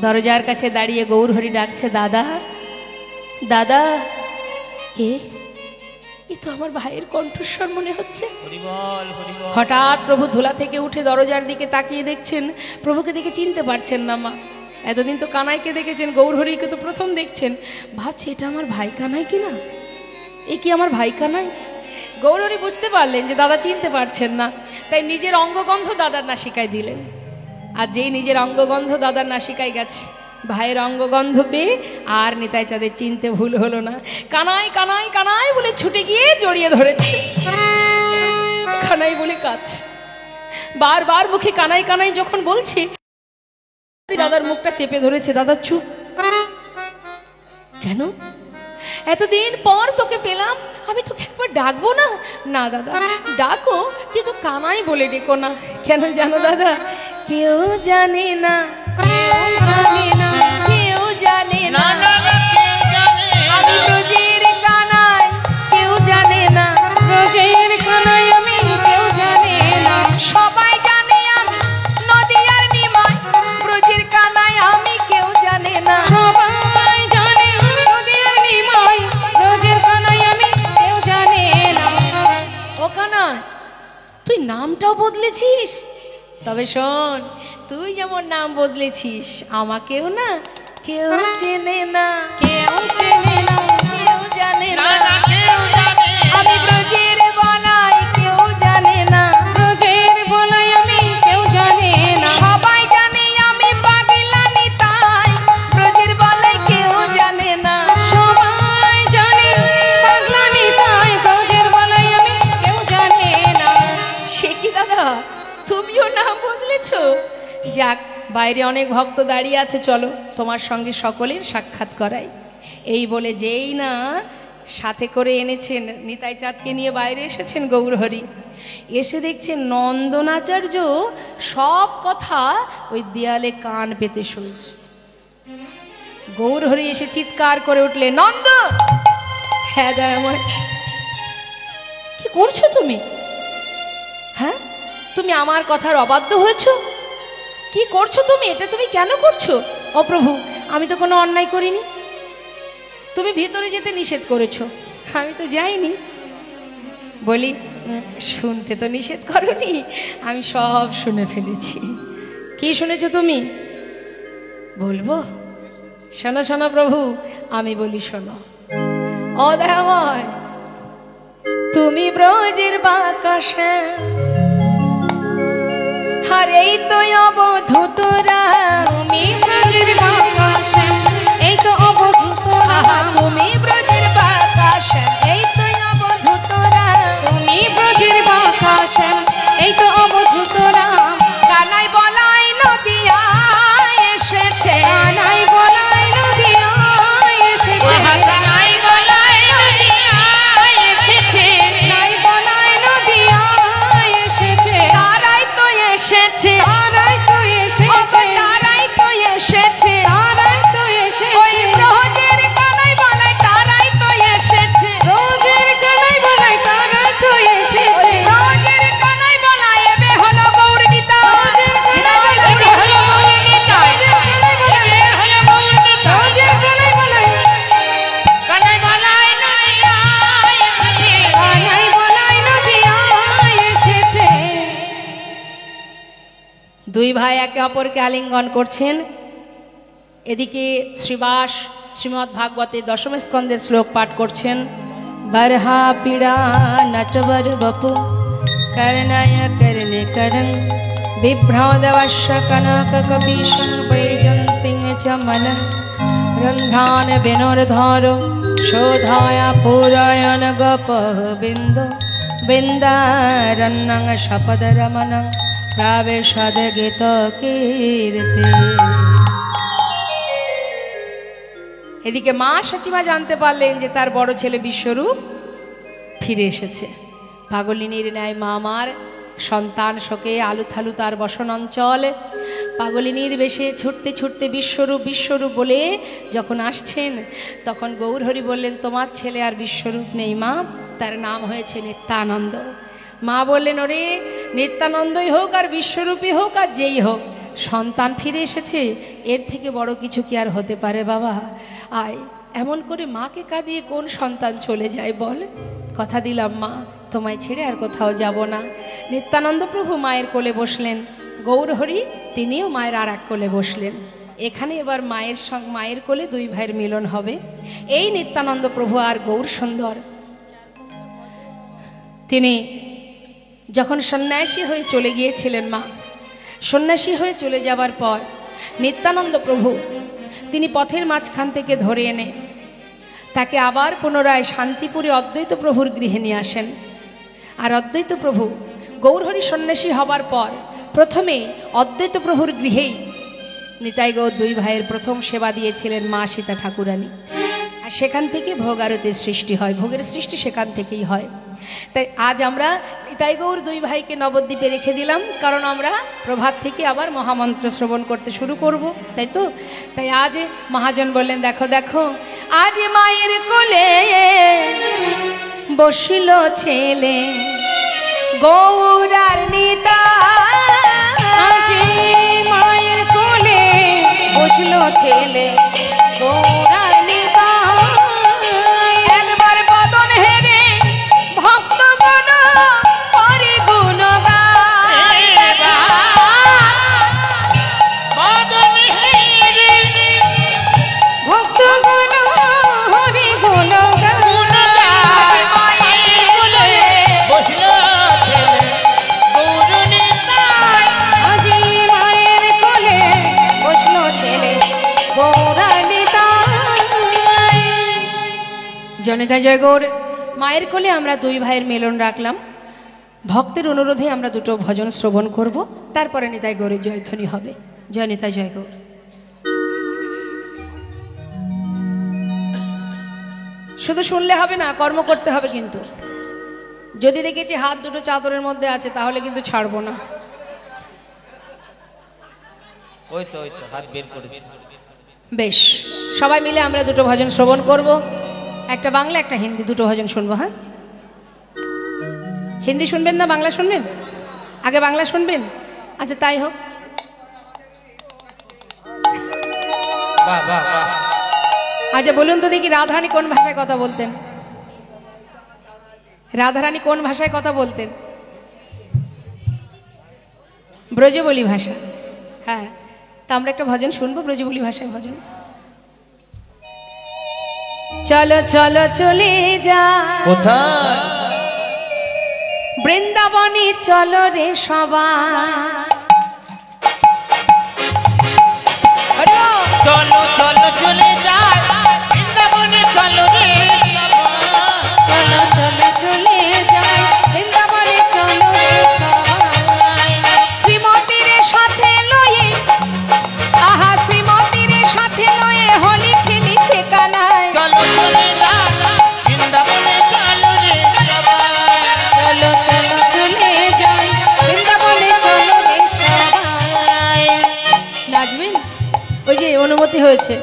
দরজার কাছে দাঁড়িয়ে গৌরহরি ডাকছে, দাদা দাদা। কে? এ তো আমার ভাইয়ের কণ্ঠস্বর মনে হচ্ছে। হঠাৎ প্রভু ধুলা থেকে উঠে দরজার দিকে তাকিয়ে দেখছেন, প্রভুকে দেখে চিনতে পারছেন না মা। এতদিন তো কানাইকে দেখেছেন, গৌরহরিকে তো প্রথম দেখছেন। ভাবছে এটা আমার ভাই কানাই কিনা, এ কি আমার ভাই কানাই? গৌরহরি বুঝতে পারলেন যে দাদা চিনতে পারছেন না, তাই নিজের অঙ্গগন্ধ দাদার নাসিকায় দিলেন। আর যেই নিজের অঙ্গগন্ধ দাদার নাসিকায় গেছে, ভাইয়ের অঙ্গগন্ধ পেয়ে আর নিতাই চাঁদের চিনতে ভুল হলো না। কানাই কানাই কানাই বলে ছুটে গিয়ে জড়িয়ে ধরেছে। কানাই বলে কাঁদছে, বারবার মুখে কানাই কানাই যখন বলছে, দাদার মুখটা চেপে ধরেছে। দাদা চুপ। কেন? এতদিন পর তোকে পেলাম, আমি তোকে একবার ডাকবো না? না দাদা, ডাকো, কিন্তু কানাই বলে ডেকো না। কেন জানো দাদা? কেউ জানে না, কেউ জানে না, কেউ জানে না আমি ব্রজের কানাই, কেউ জানে না ব্রজের কানাই আমি, কেউ জানে না। সবাই জানে আমি নদিয়ার নিমাই, ব্রজের কানাই আমি, কেউ জানে না। সবাই জানে নদিয়ার নিমাই, ব্রজের কানাই আমি, কেউ জানে না। ও কানাই, তুই নামটাও বদলেছিস? তবে শোন, তুই যেমন নাম বদলেছিস, আমাকেও না কেউ চেনে না, কেউ চেনে না, কেউ জানে না আমি ব্রজের বলাই, কেউ জানে না ব্রজের বলাই আমি, কেউ জানে না। সবাই জানে আমি পাগলা নিতাই, ব্রজের বলাই কেউ জানে না। সবাই জানে পাগলা নিতাই, ব্রজের বলাই আমি, কেউ জানে না। সে কি দাদা, তুমিও নাম বদলেছো? যাক, বাইরে অনেক ভক্ত দাঁড়িয়ে আছে, চলো তোমার সঙ্গে সকলের সাক্ষাৎ করাই। এই বলে যেই না সাথে করে এনেছেন, নিতাই চাঁদকে নিয়ে বাইরে এসেছেন গৌরহরি, এসে দেখছেন নন্দনাচার্য সব কথা ওই দেয়ালে কান পেতে শুনছে। গৌরহরি এসে চিৎকার করে উঠলে, নন্দ! হ্যাঁ দয়াময়। কি করছো তুমি? হ্যাঁ, তুমি আমার কথার অবাধ্য হয়েছো? কি করছো তুমি? এটা তুমি কেন করছো? ও প্রভু, আমি তো কোনো অন্যায় করিনি। তুমি ভিতরে যেতে নিষেধ করেছো, আমি তো যাইনি। বলি, শুনতে তো নিষেধ করনি, আমি সব শুনে ফেলেছি। কি শুনেছো তুমি? বলবো? শোনো শোনো প্রভু, আমি বলি শোনো। ও দয়াময়, তুমি ব্রজের বাকাশে, আর এই তো অবধূতরা, তুমি ব্রজের বাকাশে, এই তো অবধূতরা, তুমি ব্রজের বাকাশে, এই তো অবধূতরা, তুমি ব্রজের বাকাশে, এই তো অবধূতরা। কানাই বলাই নদিয়ায় এসেছে, কানাই বলাই নদিয়ায় এসেছে, কানাই বলাই নদিয়ায় এসেছে, কানাই বলাই নদিয়ায় এসেছে। তারাই তো এসেছে, তারাই তো এসেছে, তারাই তো এসেছে, তারাই দুই ভাই একে অপরকে আলিঙ্গন করছেন। এদিকে শ্রীবাস শ্রীমদ্ ভাগবতে দশম স্কন্ধের শ্লোক পাঠ করছেন। বরহা পীড়া নটবর বপু করণায় করণে করং বিভ্রাদবশ্য কনক কপিশ বৈজন্তিং চ মনং রন্ধ্রান বিনোর্ধর শোধায় পুরায়ণ গপঃ বিন্দু বিন্দারণ্যং শপদ রমণং প্রাবেশদ গীত কীর্তি। এদিকে মা সচিমা জানতে পারলেন যে তার বড় ছেলে বিশ্বরূপ ফিরে এসেছে। পাগলিনীর ন্যায় মা আমার সন্তান শোকে আলুথালু তার বসন অঞ্চল। পাগলিনীর বেশে ছুটতে ছুটতে বিশ্বরূপ বিশ্বরূপ বলে যখন আসছেন, তখন গৌরহরি বললেন, তোমার ছেলে আর বিশ্বরূপ নেই মা, তার নাম হয়েছে নিত্যানন্দ। মা বললেন, ওরে নিত্যানন্দই হোক আর বিশ্বরূপই হোক আর যেই হোক, সন্তান ফিরে এসেছে, এর থেকে বড় কিছু কি আর হতে পারে বাবা? আয়। এমন করে মাকে কাঁদিয়ে কোন সন্তান চলে যায় বল? কথা দিলাম মা, তোমায় ছেড়ে আর কোথাও যাব না। নিত্যানন্দ প্রভু মায়ের কোলে বসলেন, গৌরহরি তিনিও মায়ের আর এক কোলে বসলেন। এখানে এবার মায়ের কোলে দুই ভাইয়ের মিলন হবে। এই নিত্যানন্দ প্রভু আর গৌর সুন্দর তিনি যখন সন্ন্যাসী হয়ে চলে গিয়েছিলেন, মা সন্ন্যাসী হয়ে চলে যাবার পর নিত্যানন্দ প্রভু তিনি পথের মাঝখান থেকে ধরে এনে তাকে আবার পুনরায় শান্তিপুরে অদ্বৈত প্রভুর গৃহে নিয়ে আসেন। আর অদ্বৈত প্রভু গৌরহরি সন্ন্যাসী হবার পর প্রথমে অদ্বৈত প্রভুর গৃহেই নিতাই গৌর দুই ভাইয়ের প্রথম সেবা দিয়েছিলেন মা সীতা ঠাকুরানী। আর সেখান থেকে ভোগ আরতির সৃষ্টি হয়, ভোগের সৃষ্টি সেখান থেকেই হয়। তাই আজ আমরা নিতাই গৌর দুই ভাইকে নবদ্বীপে রেখে দিলাম, কারণ আমরা প্রভাত থেকে আবার মহামন্ত্র শ্রবণ করতে শুরু করব, তাই তো। তাই আজ মহাজন বললেন, দেখো দেখো আজ মায়ের কোলে বসিল ছেলে গৌর আর নিতাই। মায়ের কোলে বসলো ছেলে গৌর আর নিতাই। একবার বদন হেরে ভক্তগণ হরি গুণ গায়। ভক্তগণ হরি গুণ গায়। আজি মায়ের কোলে বসলো ছেলে গৌর আর নিতাই। জনিতা জয় গৌর। মায়ের কোলে আমরা দুই ভাইয়ের মিলন রাখলাম। ভক্তের অনুরোধে আমরা দুটো ভজন শ্রবণ করব, তারপরে নিতাই গৌরের জয়ধ্বনি হবে। জয় নিতাই জয় গৌর। শুধু শুনলে হবে না, কর্ম করতে হবে কিন্তু। যদি দেখেছি হাত দুটো চাদরের মধ্যে আছে তাহলে কিন্তু ছাড়বো না। ওই তো হাত বের করেছি। বেশ, সবাই মিলে আমরা দুটো ভজন শ্রবণ করব, একটা বাংলা একটা হিন্দি, দুটো ভজন শুনবো। হ্যাঁ, হিন্দি শুনবেন না বাংলা শুনবেন? আগে বাংলা শুনবেন? আচ্ছা তাই হোক। বাহ বাহ বাহ। আচ্ছা বলুন তো দেখি, রাধারানী কোন ভাষায় কথা বলতেন? রাধারানী কোন ভাষায় কথা বলতেন? ব্রজবলি ভাষা। হ্যাঁ, তা আমরা একটা ভজন শুনবো ব্রজবলি ভাষায় ভজন। চলো চলো চলে যা কোথায়? বৃন্দাবনে চলো রে সবাই। চলো চলো চলে যায় বৃন্দাবনে, চলো রে চলো চলো চলে যাই বৃন্দাবনে, চলো রে সবাই। শ্রীমতীর সাথে লয়ে, আহা শ্রীমতীর সাথে লয়ে হোলি খেলিছে কানায়। চলো চলে যায় বৃন্দাবনে, চলো রে সবাই। চলো চলো চলে যাই বৃন্দাবনে, চলো রে সবাই। নাচবেন? ওই যে অনুমতি হয়েছে।